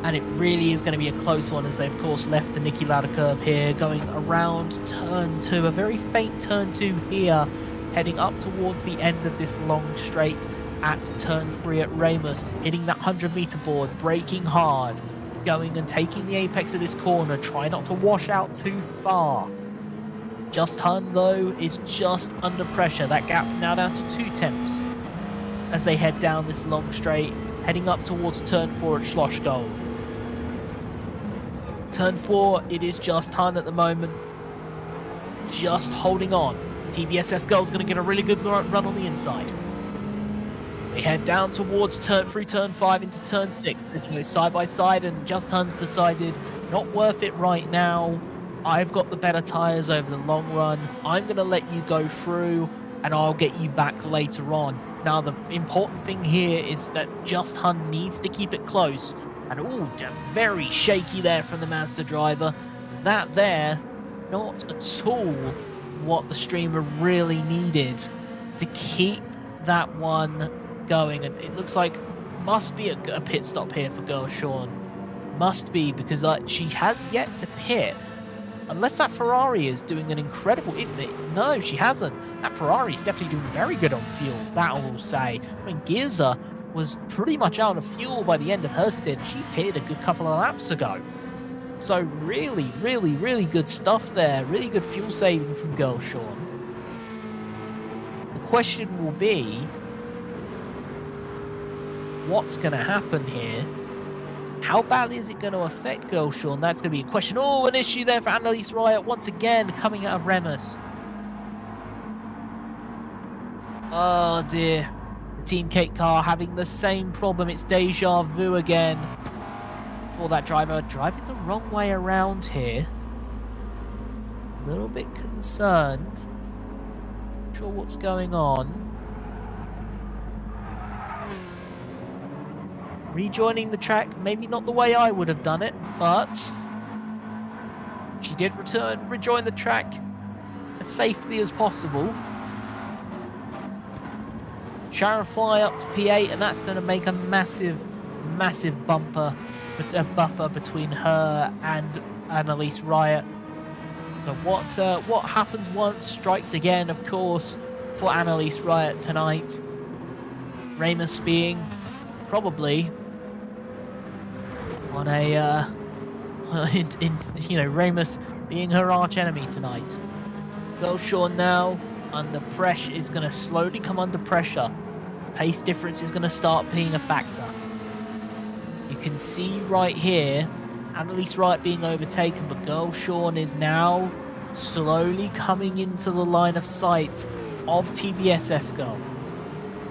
And it really is going to be a close one, as they of course left the Niki Lauda curve here, going around turn 2, a very faint turn 2 here, heading up towards the end of this long straight at turn 3 at Ramos, hitting that 100-meter board, braking hard, going and taking the apex of this corner, try not to wash out too far. Just Hun, though, is just under pressure. That gap now down to 2/10 as they head down this long straight, heading up towards turn 4 at Schloss Gold. Turn 4, it is Just Hun at the moment, just holding on. TBSS Girl's going to get a really good run on the inside. They head down towards turn 5 into turn 6. They go side by side, and Just Hun's decided not worth it right now. I've got the better tyres over the long run. I'm going to let you go through, and I'll get you back later on. Now, the important thing here is that Just Hun needs to keep it close. And very shaky there from the Mazda driver. That there, not at all what the streamer really needed to keep that one going. And it looks like must be a pit stop here for Gershon. Must be, because she has yet to pit. Unless that Ferrari is doing an incredible... No, she hasn't. That Ferrari is definitely doing very good on fuel, that I will say. I mean, Girza was pretty much out of fuel by the end of her stint. She pitted a good couple of laps ago. So really, really, really good stuff there. Really good fuel saving from Gershon. The question will be, what's going to happen here? How badly is it going to affect Gershon? That's going to be a question. Oh, an issue there for Annalise Riot once again coming out of Remus. Oh dear. The Team Kate car having the same problem. It's deja vu again for that driver. Driving the wrong way around here. A little bit concerned. Not sure what's going on. Rejoining the track, maybe not the way I would have done it, but she did rejoin the track as safely as possible. Sharon Fly up to P8, and that's going to make a massive, massive buffer between her and Annalise Riot. So what happens once strikes again, of course, for Annalise Riot tonight. Remus being probably on a Remus being her arch enemy tonight. Gershon now under pressure is going to slowly come under pressure. Pace difference is going to start being a factor. You can see right here Annalise Riot being overtaken, but Gershon is now slowly coming into the line of sight of TBS Esco.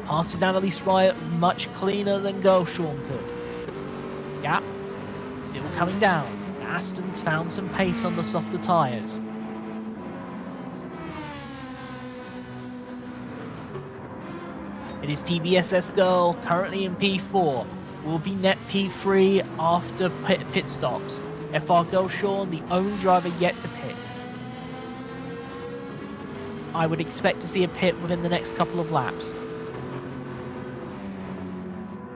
Passes Annalise Riot much cleaner than Gershon could. Gap still coming down. Aston's found some pace on the softer tyres. It is TBSS Girl currently in P4. Will be net P3 after pit stops. FR Gershon, the only driver yet to pit. I would expect to see a pit within the next couple of laps.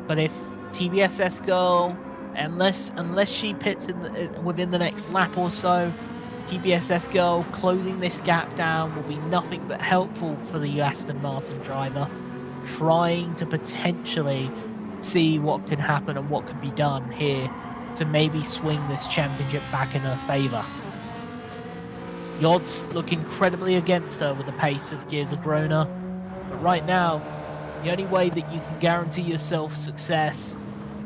But if TBSS Girl, unless she pits within the next lap or so, TBSS Girl closing this gap down will be nothing but helpful for the Aston Martin driver, trying to potentially see what can happen and what can be done here to maybe swing this championship back in her favour. The odds look incredibly against her with the pace of Girza Grona, but right now, the only way that you can guarantee yourself success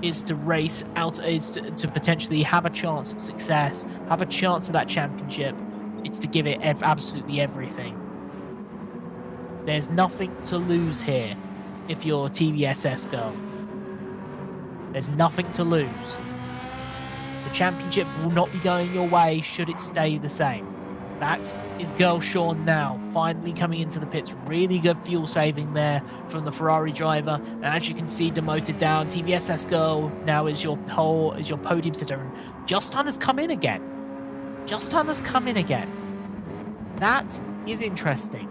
is to race out, is to potentially have a chance at success, have a chance at that championship. It's to give it absolutely everything. There's nothing to lose here if you're TBSS Girl. There's nothing to lose. The championship will not be going your way should it stay the same. That is Gershon now, finally coming into the pits. Really good fuel saving there from the Ferrari driver. And as you can see, demoted down. TBSS Girl now is your podium sitter. And Justin has come in again. Justin has come in again. That is interesting.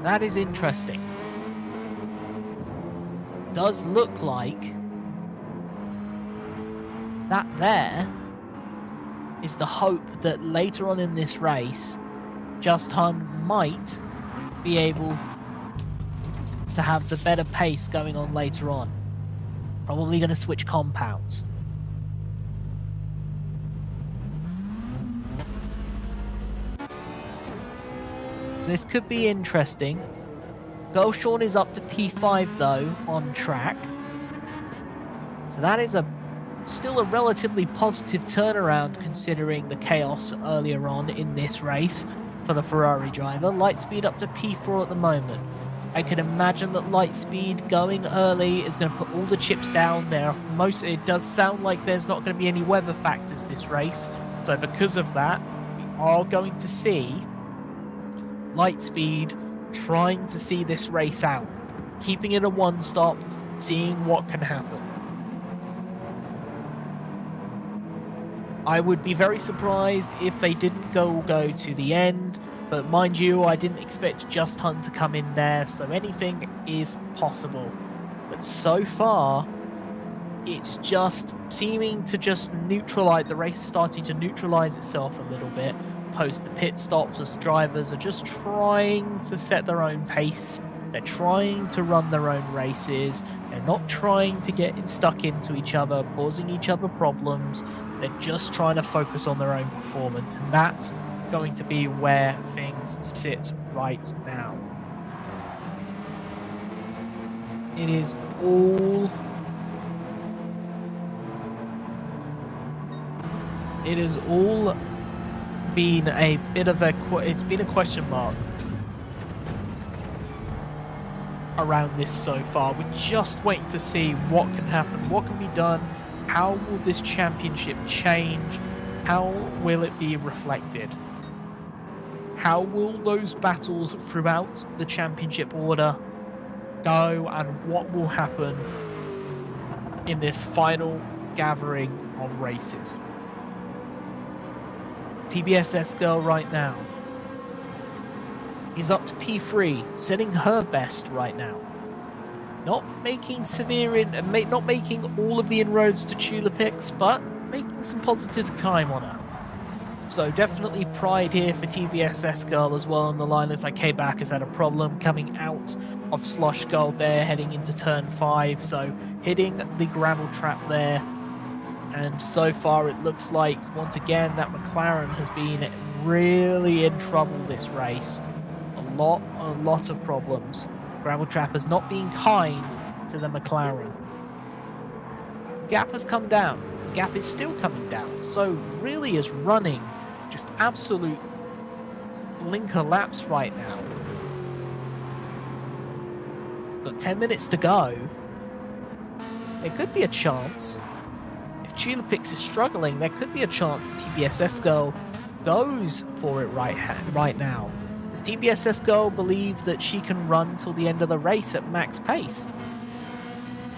That is interesting. Does look like that there is the hope that later on in this race, Justin might be able to have the better pace going on later on. Probably going to switch compounds. So this could be interesting. Gershon is up to P5 though on track. So that is still a relatively positive turnaround considering the chaos earlier on in this race for the Ferrari driver. Lightspeed up to P4 at the moment. I can imagine that Lightspeed going early is going to put all the chips down there. It does sound like there's not going to be any weather factors this race. So because of that, we are going to see Lightspeed trying to see this race out. Keeping it a one stop, seeing what can happen. I would be very surprised if they didn't go to the end But mind you, I didn't expect Just Hunt to come in there, so anything is possible. But so far, it's just seeming to just neutralize, the race is starting to neutralize itself a little bit post the pit stops, as drivers are just trying to set their own pace. They're trying to run their own races. They're not trying to get stuck into each other, causing each other problems. They're just trying to focus on their own performance, and that's going to be where things sit right now. It is all been a bit of it's been a question mark around this so far. We're just waiting to see what can happen, what can be done, how will this championship change, how will it be reflected, how will those battles throughout the championship order go, and what will happen in this final gathering of races. TBSS Girl right now is up to P3, setting her best right now. Not making not making all of the inroads to Tulipix, but making some positive time on her. So definitely pride here for TBSS Girl as well on the line. Looks like K-Back has had a problem coming out of Slush Gold there, heading into turn 5. So hitting the gravel trap there. And so far it looks like, once again, that McLaren has been really in trouble this race. A lot of problems. Gravel trap has not been kind to the McLaren. The gap has come down. The gap is still coming down. So really is running just absolute blinker laps right now. Got 10 minutes to go. There could be a chance. If Tulipix is struggling, there could be a chance TBSS Girl goes for it right now. Does TBSS Girl believe that she can run till the end of the race at max pace?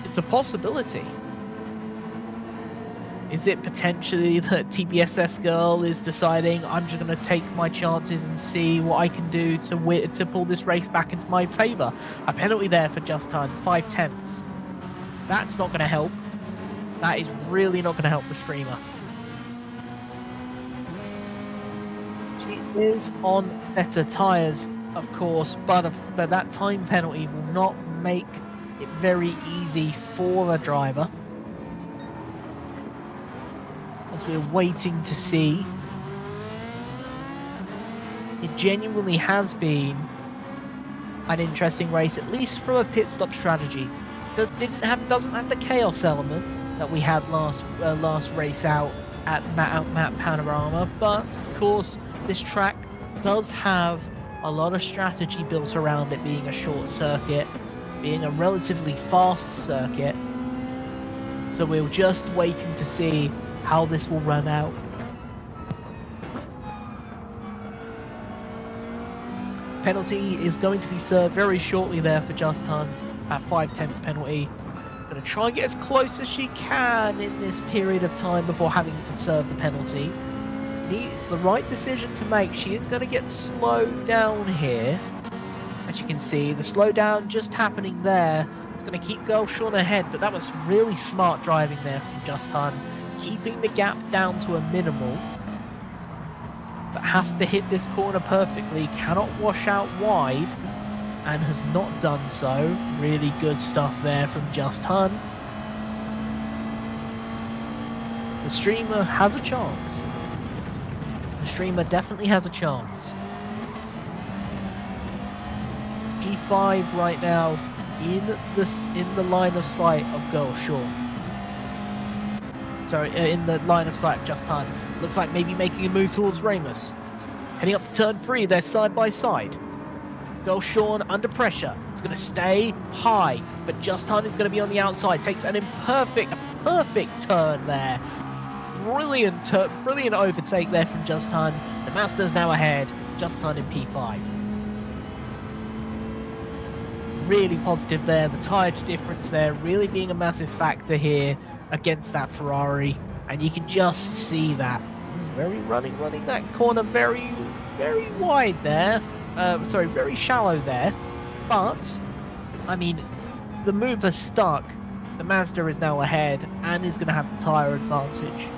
It's a possibility. Is it potentially that TBSS Girl is deciding, I'm just going to take my chances and see what I can do to pull this race back into my favour? A penalty there for Just Hunt, 5 tenths. That's not going to help. That is really not going to help the streamer. She is on better tyres, of course, but that time penalty will not make it very easy for the driver. As we're waiting to see. It genuinely has been an interesting race, at least from a pit stop strategy. Doesn't have the chaos element that we had last race out at Map Panorama, but of course this track does have a lot of strategy built around it, being a short circuit, being a relatively fast circuit. So we're just waiting to see how this will run out. Penalty is going to be served very shortly there for Just Hunt at 5/10 penalty. Going to try and get as close as she can in this period of time before having to serve the penalty. It's the right decision to make. She is going to get slowed down here. As you can see, the slowdown just happening there. It's going to keep Girl Sean ahead, but that was really smart driving there from Just Hunt. Keeping the gap down to a minimal. But has to hit this corner perfectly. Cannot wash out wide. And has not done so. Really good stuff there from Just Hunt. The streamer has a chance. The streamer definitely has a chance. P5 right now in the line of sight of Girl Sean. Sorry, in the line of sight of Just Hunt. Looks like maybe making a move towards Ramus. Heading up to turn 3, they're side by side. Girl Sean under pressure. It's going to stay high, but Just Hunt is going to be on the outside. Takes a perfect turn there. Brilliant overtake there from Just Hunt. The Master's now ahead. Just Hunt in P5. Really positive there. The tyre difference there really being a massive factor here against that Ferrari. And you can just see that. Very running that corner very very wide there. Sorry, very shallow there. But, I mean, the mover stuck. The Mazda is now ahead and is going to have the tyre advantage.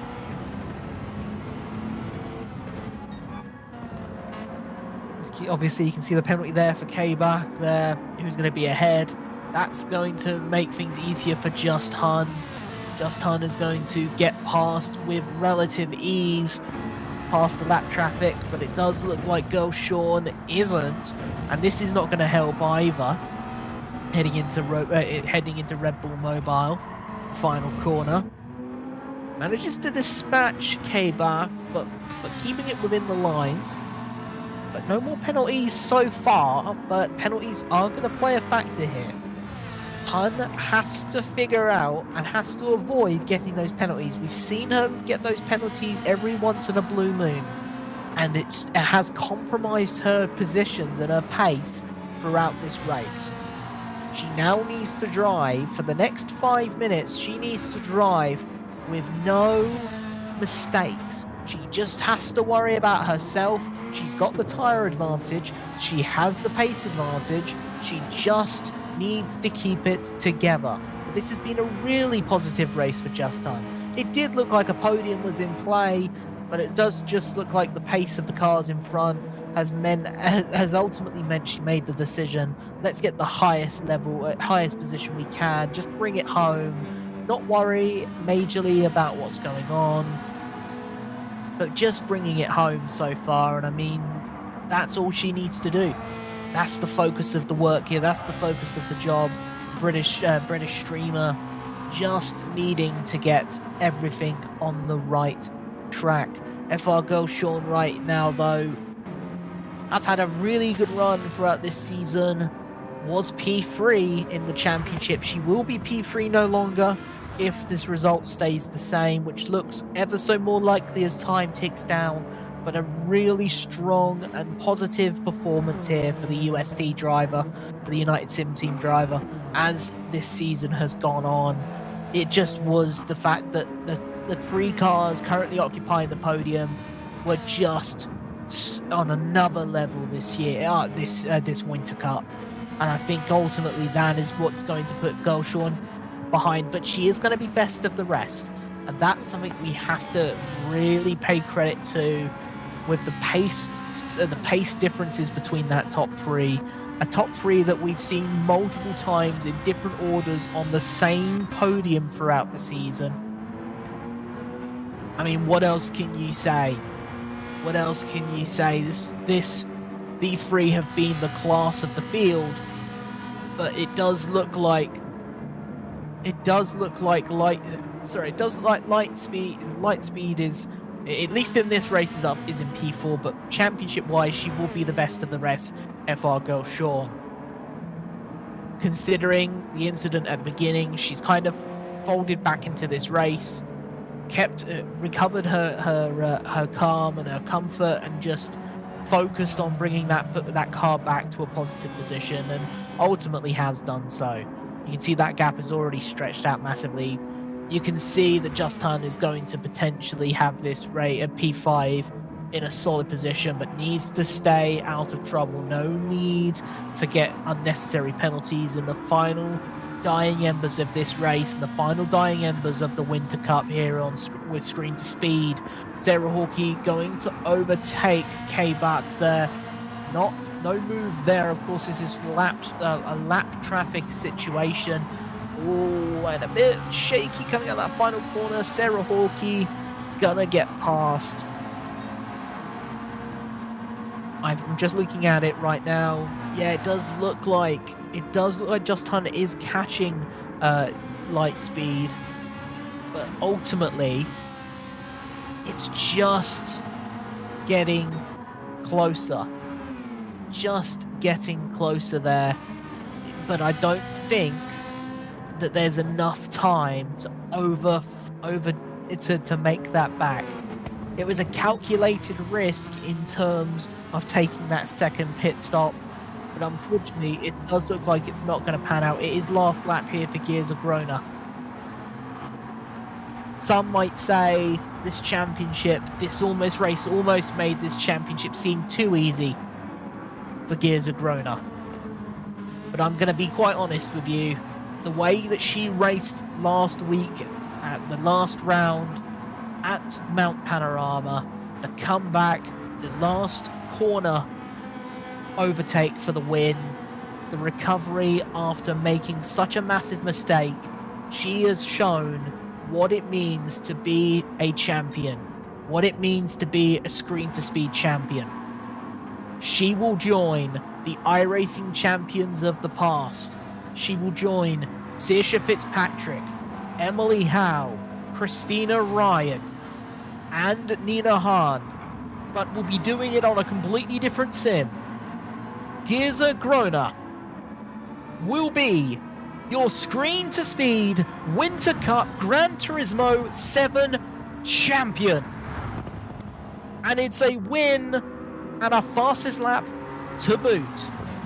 Obviously, you can see the penalty there for K-Bach there, who's going to be ahead. That's going to make things easier for Just Hun. Just Hun is going to get past with relative ease past the lap traffic, but it does look like Gershon isn't, and this is not going to help either. Heading into Red Bull Mobile, final corner. Manages to dispatch K-Bach, but keeping it within the lines. But no more penalties so far, but penalties are going to play a factor here. Hun has to figure out and has to avoid getting those penalties. We've seen her get those penalties every once in a blue moon, and it has compromised her positions and her pace throughout this race. She now needs to drive for the next 5 minutes. She needs to drive with no mistakes. She just has to worry about herself. She's got the tyre advantage. She has the pace advantage. She just needs to keep it together. This has been a really positive race for Just Hun. It did look like a podium was in play, but it does just look like the pace of the cars in front has ultimately meant she made the decision. Let's get the highest level, highest position we can. Just bring it home. Not worry majorly about what's going on, but just bringing it home so far. And I mean, that's all she needs to do. That's the focus of the work here. That's the focus of the job. British streamer just needing to get everything on the right track. FR Gershon right now, though, has had a really good run throughout this season. Was P3 in the championship. She will be P3 no longer if this result stays the same, which looks ever so more likely as time ticks down. But a really strong and positive performance here for the UST driver, for the United Sim Team driver, as this season has gone on. It just was the fact that the three cars currently occupying the podium were just on another level this year, this Winter Cup. And I think ultimately that is what's going to put Gershon behind, but she is going to be best of the rest. And that's something we have to really pay credit to, with the pace differences between that top three. A top three that we've seen multiple times in different orders on the same podium throughout the season. I mean, what else can you say? What else can you say? These three have been the class of the field, but it does look like Lightspeed is, at least in this race, is in P4, but championship wise she will be the best of the rest. FR Gershon, considering the incident at the beginning, she's kind of folded back into this race, recovered her calm and her comfort, and just focused on bringing that car back to a positive position, and ultimately has done so. You can see that gap is already stretched out massively. You can see that Just Hun is going to potentially have this rate at P5 in a solid position, but needs to stay out of trouble. No need to get unnecessary penalties in the final dying embers of this race and the final dying embers of the Winter Cup here with Screen to Speed. Sarah Hawkey going to overtake K-Bach there. No move there. Of course, this is a lap traffic situation. Oh, and a bit shaky coming out that final corner. Sarah Hawkey gonna get past. I'm just looking at it right now. Yeah, it does look like Just Hun is catching Lightspeed, but ultimately it's just getting closer. Just getting closer there. But I don't think that there's enough time to make that back. It was a calculated risk in terms of taking that second pit stop, but unfortunately it does look like it's not going to pan out. It is last lap here for Gears of Grona. some might say this race almost made this championship seem too easy for Gears of Grona. But I'm going to be quite honest with you. The way that she raced last week at the last round at Mount Panorama, the comeback, the last corner overtake for the win, the recovery after making such a massive mistake, she has shown what it means to be a champion, what it means to be a screen-to-speed champion. She will join the iRacing champions of the past. She will join Saoirse Fitzpatrick, Emily Howe, Christina Ryan, and Nina Hahn, but will be doing it on a completely different sim. Gears of Grona will be your screen-to-speed Winter Cup Gran Turismo 7 champion. And it's a win and a fastest lap to boot.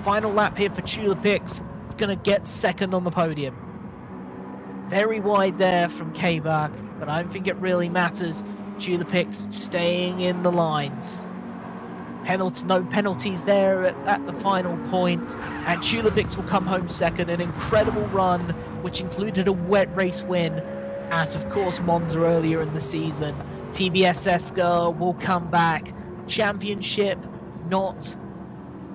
Final lap here for Tulipix. It's going to get second on the podium. Very wide there from K-Bach, but I don't think it really matters. Tulipix staying in the lines. No penalties there at the final point, and Tulipix will come home second. An incredible run, which included a wet race win at, of course, Monza earlier in the season. TBS Esker will come back. Championship not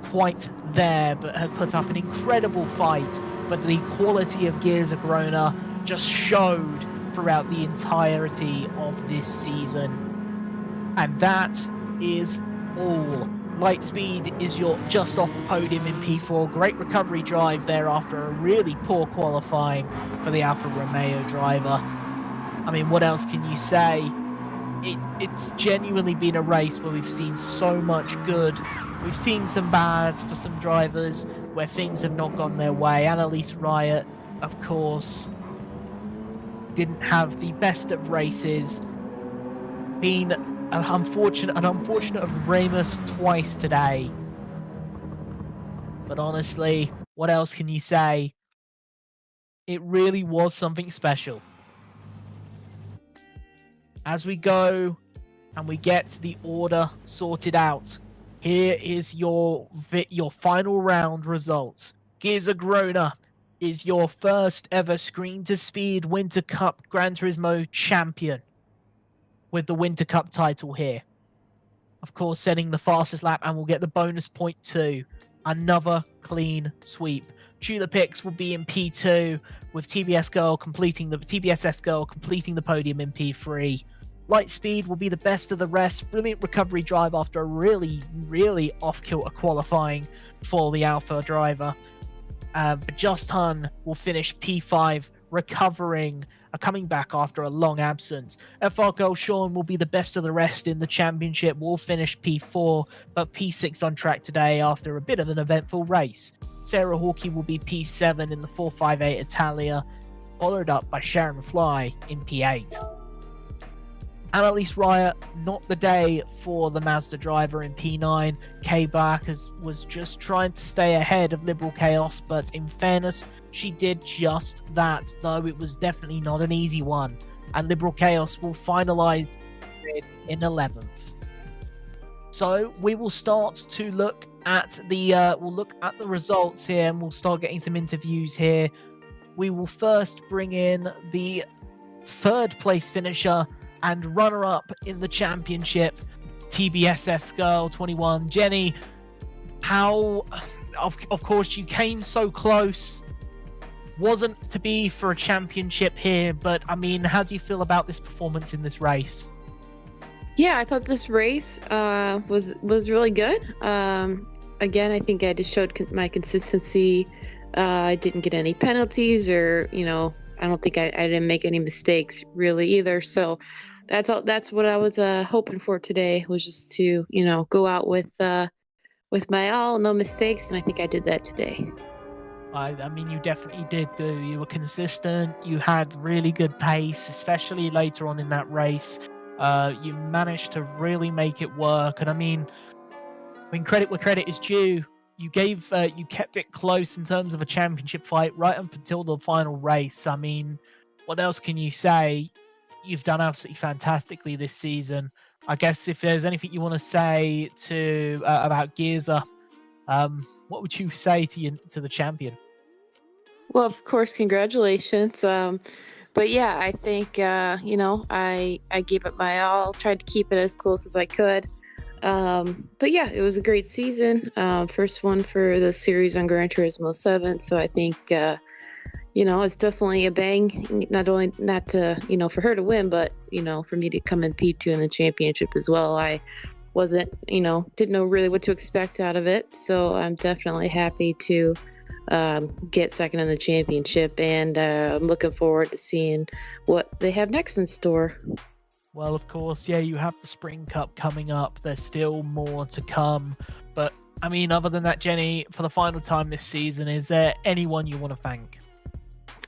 quite there, but had put up an incredible fight. But the quality of Gears of Grona just showed throughout the entirety of this season. And that is all. Lightspeed is your just off the podium in P4. Great recovery drive there after a really poor qualifying for the Alfa Romeo driver. I mean, what else can you say? It's genuinely been a race where we've seen so much good. We've seen some bad for some drivers where things have not gone their way. Annalise Riot, of course, didn't have the best of races. Been an unfortunate of Ramus twice today. But honestly, what else can you say? It really was something special. As we go and we get the order sorted out, here is your final round results. Gears of Grona is your first ever screen-to-speed Winter Cup Gran Turismo champion with the Winter Cup title here. Of course, setting the fastest lap, and we'll get the bonus point too. Another clean sweep. Tulipix will be in P2 with TBS Girl completing the podium in P3. Lightspeed will be the best of the rest. Brilliant recovery drive after a really, really off-kilter qualifying for the Alpha driver. But Just Hun will finish P5, recovering, coming back after a long absence. FR Girl Sean will be the best of the rest in the championship. Will finish P4, but P6 on track today after a bit of an eventful race. Sarah Hawkey will be P7 in the 458 Italia, followed up by Sharon Fly in P8. Annalise Riot, not the day for the Mazda driver in P9. K-Bach was just trying to stay ahead of Liberal Chaos, but in fairness, she did just that, though it was definitely not an easy one. And Liberal Chaos will finalize in 11th. So we will start to look at the results here, and we'll start getting some interviews here. We will first bring in the third place finisher and runner-up in the championship, TBSS Girl 21. Jenny, how, of course, you came so close. Wasn't to be for a championship here, but I mean, how do you feel about this performance in this race? Yeah, I thought this race was really good. Again, I think I just showed my consistency. I didn't get any penalties, or I don't think I didn't make any mistakes really either. So that's all. That's what I was hoping for today, was just to go out with my all, no mistakes, and I think I did that today. I mean, you definitely did do. You were consistent. You had really good pace, especially later on in that race. You managed to really make it work. And I mean, when credit where credit is due, you kept it close in terms of a championship fight right up until the final race. I mean, what else can you say? you've done absolutely fantastically this season. I guess if there's anything you want to say to about Gearza, what would you say to the champion? Well, of course, congratulations. But yeah, I think I gave it my all, tried to keep it as close as I could. But yeah, it was a great season. First one for the series on Gran Turismo 7. So I think it's definitely a bang. Not to for her to win, but for me to come in P2 in the championship as well. I wasn't didn't know really what to expect out of it. So I'm definitely happy to get second in the championship, and I'm looking forward to seeing what they have next in store. Well, of course, yeah, you have the Spring Cup coming up. There's still more to come. But, I mean, other than that, Jenny, for the final time this season, is there anyone you want to thank?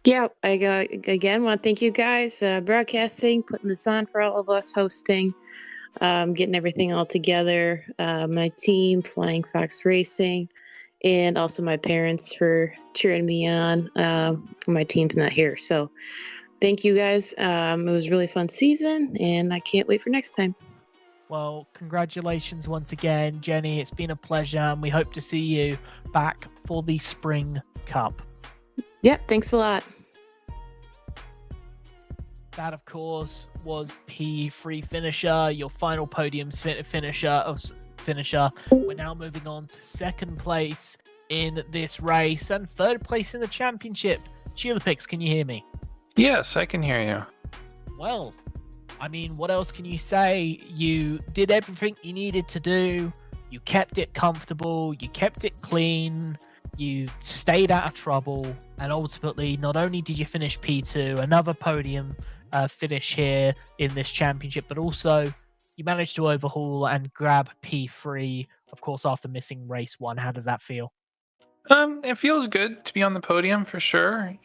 Yeah, again want to thank you guys, broadcasting, putting this on for all of us, hosting, getting everything all together, my team, Flying Fox Racing, and also my parents for cheering me on. My team's not here, so thank you guys. It was a really fun season, and I can't wait for next time. Well, congratulations once again, Jenny. It's been a pleasure, and we hope to see you back for the Spring Cup. Yep, thanks a lot. That, of course, was P3 finisher, your final podium finisher. We're now moving on to second place in this race and third place in the championship. Chilapix, can you hear me? Yes, I can hear you. Well, I mean, what else can you say? You did everything you needed to do. You kept it comfortable. You kept it clean. You stayed out of trouble. And ultimately, not only did you finish P2, another podium finish here in this championship, but also you managed to overhaul and grab P3, of course, after missing race 1. How does that feel? It feels good to be on the podium for sure.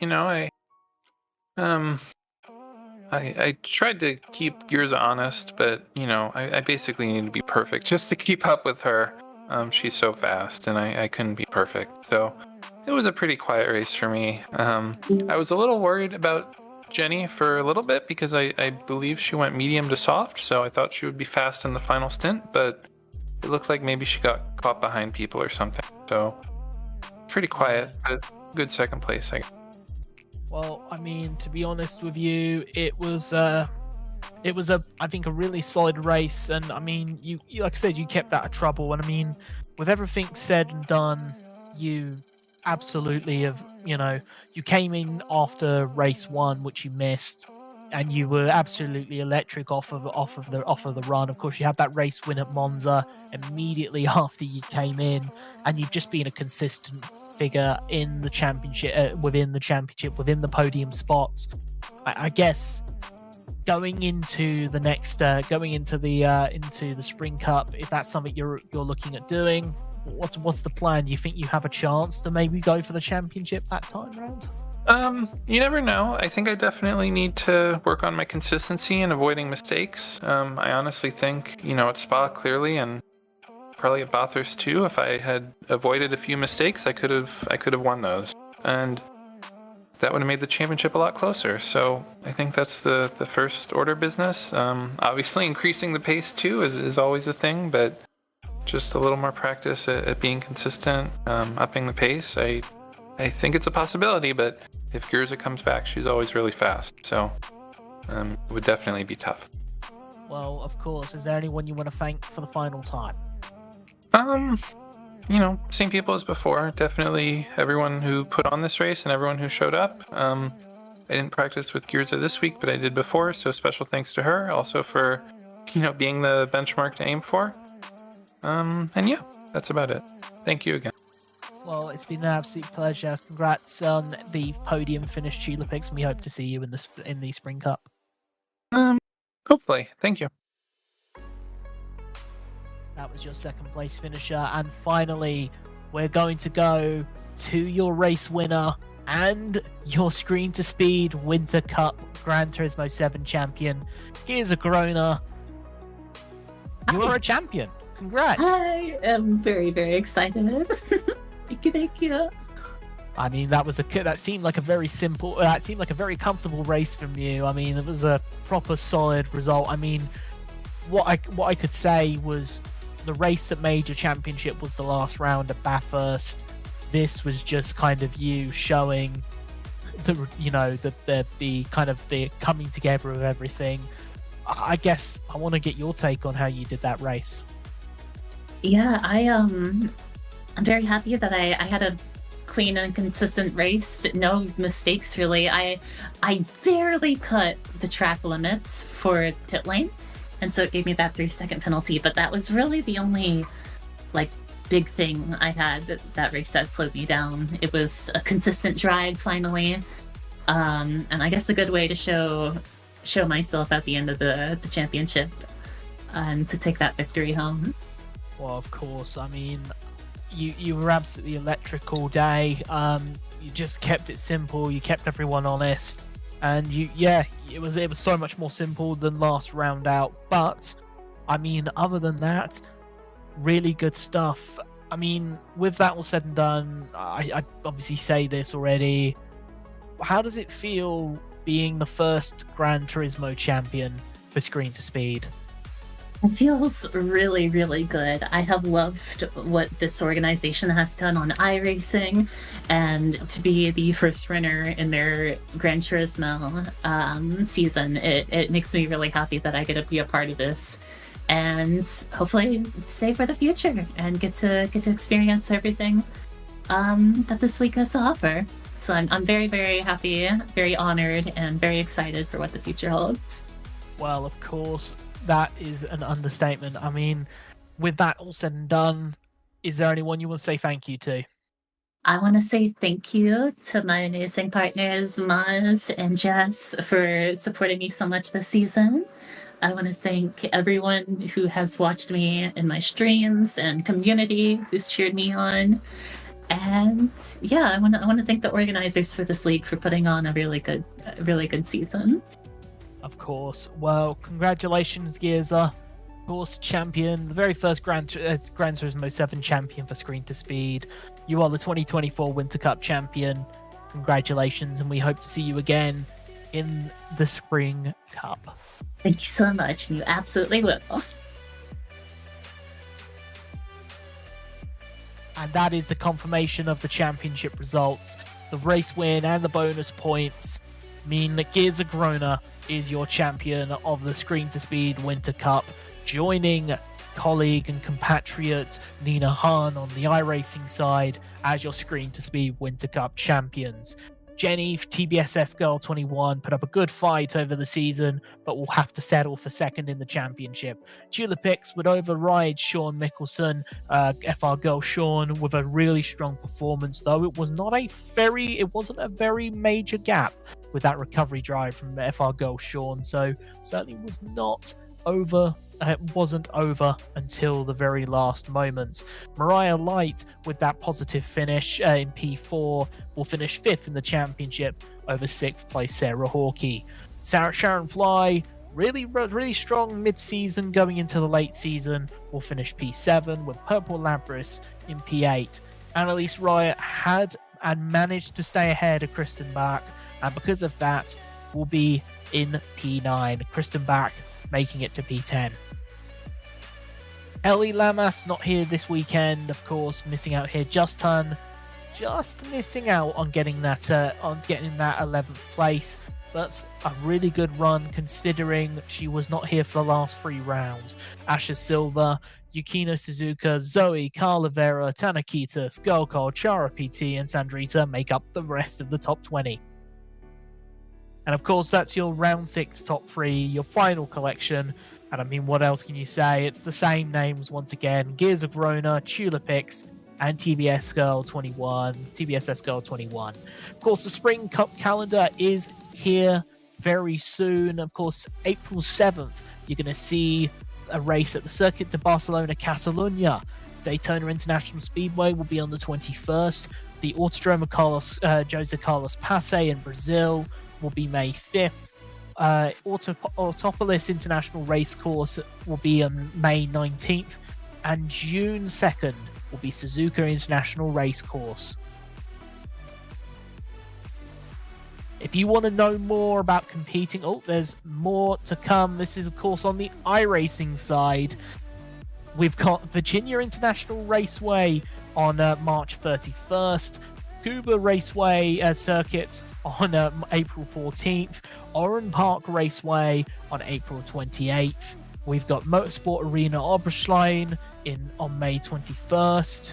I tried to keep Gearza honest, but I basically need to be perfect just to keep up with her. She's so fast, and I couldn't be perfect. So it was a pretty quiet race for me. I was a little worried about Jenny for a little bit because I believe she went medium to soft, so I thought she would be fast in the final stint, but it looked like maybe she got caught behind people or something. So pretty quiet, but good second place, I guess. Well, I mean, to be honest with you, it was I think, a really solid race. And I mean, you like I said, you kept out of trouble. And I mean, with everything said and done, you absolutely have, you came in after race 1, which you missed, and you were absolutely electric off of the run. Of course, you had that race win at Monza immediately after you came in, and you've just been a consistent figure in the championship, within the podium spots. I guess going into the next, into the Spring Cup, if that's something you're looking at doing, what's the plan? Do you think you have a chance to maybe go for the championship that time round? You never know. I think I definitely need to work on my consistency and avoiding mistakes. I honestly think, at Spa clearly, and probably at Bathurst too, if I had avoided a few mistakes, I could have won those, and that would have made the championship a lot closer. So I think that's the first order business. Obviously, increasing the pace too is always a thing, but just a little more practice at being consistent, upping the pace. I think it's a possibility, but if Gearza comes back, she's always really fast. So it would definitely be tough. Well, of course. Is there anyone you want to thank for the final time? Same people as before. Definitely everyone who put on this race and everyone who showed up. I didn't practice with Gearza this week, but I did before, so special thanks to her. Also for, being the benchmark to aim for. And yeah, that's about it. Thank you again. Well, it's been an absolute pleasure. Congrats on the podium finish, Chilapix, and we hope to see you in the Spring Cup. Hopefully. Thank you. That was your second place finisher. And finally, we're going to go to your race winner and your Screen to Speed Winter Cup Gran Turismo 7 champion. Gearza Corona. You're a champion. Congrats. I am very, very excited. Thank you. I mean, that seemed like a very simple, that seemed like a very comfortable race from you. I mean, it was a proper solid result. I mean, what I could say was the race that made your championship was the last round at Bathurst. This was just kind of you showing the kind of the coming together of everything. I guess I want to get your take on how you did that race. Yeah, I'm very happy that I had a clean and consistent race. No mistakes really. I barely cut the track limits for pit lane, and so it gave me that 3-second penalty. But that was really the only big thing I had that race that slowed me down. It was a consistent drive finally, and I guess a good way to show myself at the end of the championship and to take that victory home. Well, of course. I mean, you were absolutely electric all day. You just kept it simple. You kept everyone honest, and it was so much more simple than last round out. But I mean, other than that, really good stuff. I mean, with that all said and done, I obviously say this already. How does it feel being the first Gran Turismo champion for Screen to Speed? It feels really, really good. I have loved what this organization has done on iRacing, and to be the first runner in their Gran Turismo season, it makes me really happy that I get to be a part of this, and hopefully stay for the future and get to experience everything that this league has to offer. So I'm very, very happy, very honored, and very excited for what the future holds. Well, of course. That is an understatement. I mean, with that all said and done, is there anyone you want to say thank you to? I want to say thank you to my amazing partners, Maz and Jess, for supporting me so much this season. I want to thank everyone who has watched me in my streams and community who's cheered me on. And yeah, I want to thank the organizers for this league for putting on a really good season. Of course. Well, congratulations, Gearza. Of course, champion, the very first Gran Turismo 7 champion for Screen to Speed. You are the 2024 Winter Cup champion. Congratulations, and we hope to see you again in the Spring Cup. Thank you so much. You absolutely will. And that is the confirmation of the championship results. The race win and the bonus points mean that Gearza Grona is your champion of the Screen to Speed Winter Cup, joining colleague and compatriot Nina Hahn on the iRacing side as your Screen to Speed Winter Cup champions. Jenny, TBSS Girl 21, put up a good fight over the season, but will have to settle for second in the championship. Tulipix would override Sean Mickelson, FR Girl Sean, with a really strong performance, though it wasn't a very major gap with that recovery drive from FR Girl Sean, so certainly wasn't over until the very last moments. Mariah Light, with that positive finish in P4, will finish 5th in the championship over 6th place Sarah Hawkey. Sharon Fly, really strong mid-season going into the late season, will finish P7 with Purple Labris in P8. Annalise Riot had and managed to stay ahead of Kristen Bach, and because of that, will be in P9. Kristen Bach making it to P10. Ellie Lamas not here this weekend, of course, missing out here. Just missing out on getting that 11th place, but a really good run considering she was not here for the last 3 rounds. Asha Silva, Yukino Suzuka, Zoe, Carla Vera, Tanakita, Skullcall, Chara PT, and Sandrita make up the rest of the top 20. And of course, that's your round 6 top 3, your final collection. And I mean, what else can you say? It's the same names once again: Gearza Grona, Tulipix, and TBSS Girl 21. Of course, the Spring Cup calendar is here very soon. Of course, April 7th, you're going to see a race at the Circuit de Barcelona Catalunya. Daytona International Speedway will be on the 21st. The Autodromo Jose Carlos Pace in Brazil will be May 5th. Autopolis International Racecourse will be on May 19th, and June 2nd will be Suzuka International Racecourse. If you want to know more about competing, there's more to come. This is, of course, on the iRacing side. We've got Virginia International Raceway on March 31st, Cuba Raceway Circuit on April 14th, Oran Park Raceway on April 28th. We've got Motorsport Arena Oberschlein on May 21st.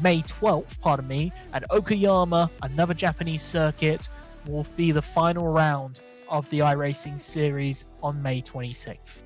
May 12th, pardon me, and Okayama, another Japanese circuit, will be the final round of the iRacing series on May 26th.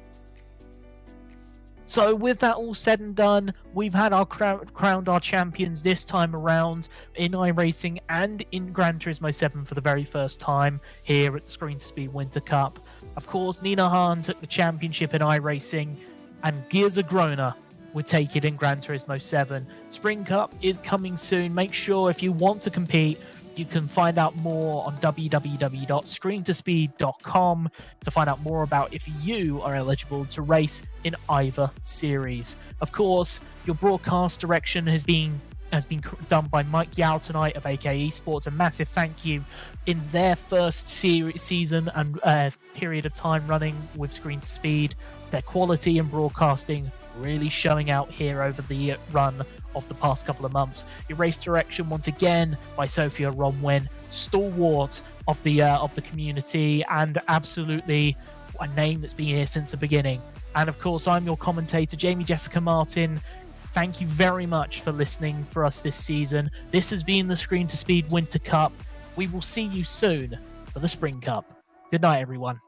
So with that all said and done, we've had our crowned our champions this time around in iRacing and in Gran Turismo 7 for the very first time here at the Screen to Speed Winter Cup. Of course, Nina Hahn took the championship in iRacing, and Gears of Grona would take it in Gran Turismo 7. Spring Cup is coming soon. Make sure if you want to compete, you can find out more on www.screentospeed.com to find out more about if you are eligible to race in either series. Of course, your broadcast direction has been done by Mike Yao tonight of AK Esports. A massive thank you in their first season and period of time running with Screen to Speed. Their quality and broadcasting really showing out here over the run of the past couple of months. Your race direction once again by Sophia Romwen, stalwart of the community and absolutely a name that's been here since the beginning. And of course, I'm your commentator, Jamie Jessica Martin. Thank you very much for listening for us this season. This has been the Screen to Speed Winter Cup. We will see you soon for the Spring Cup. Good night, everyone.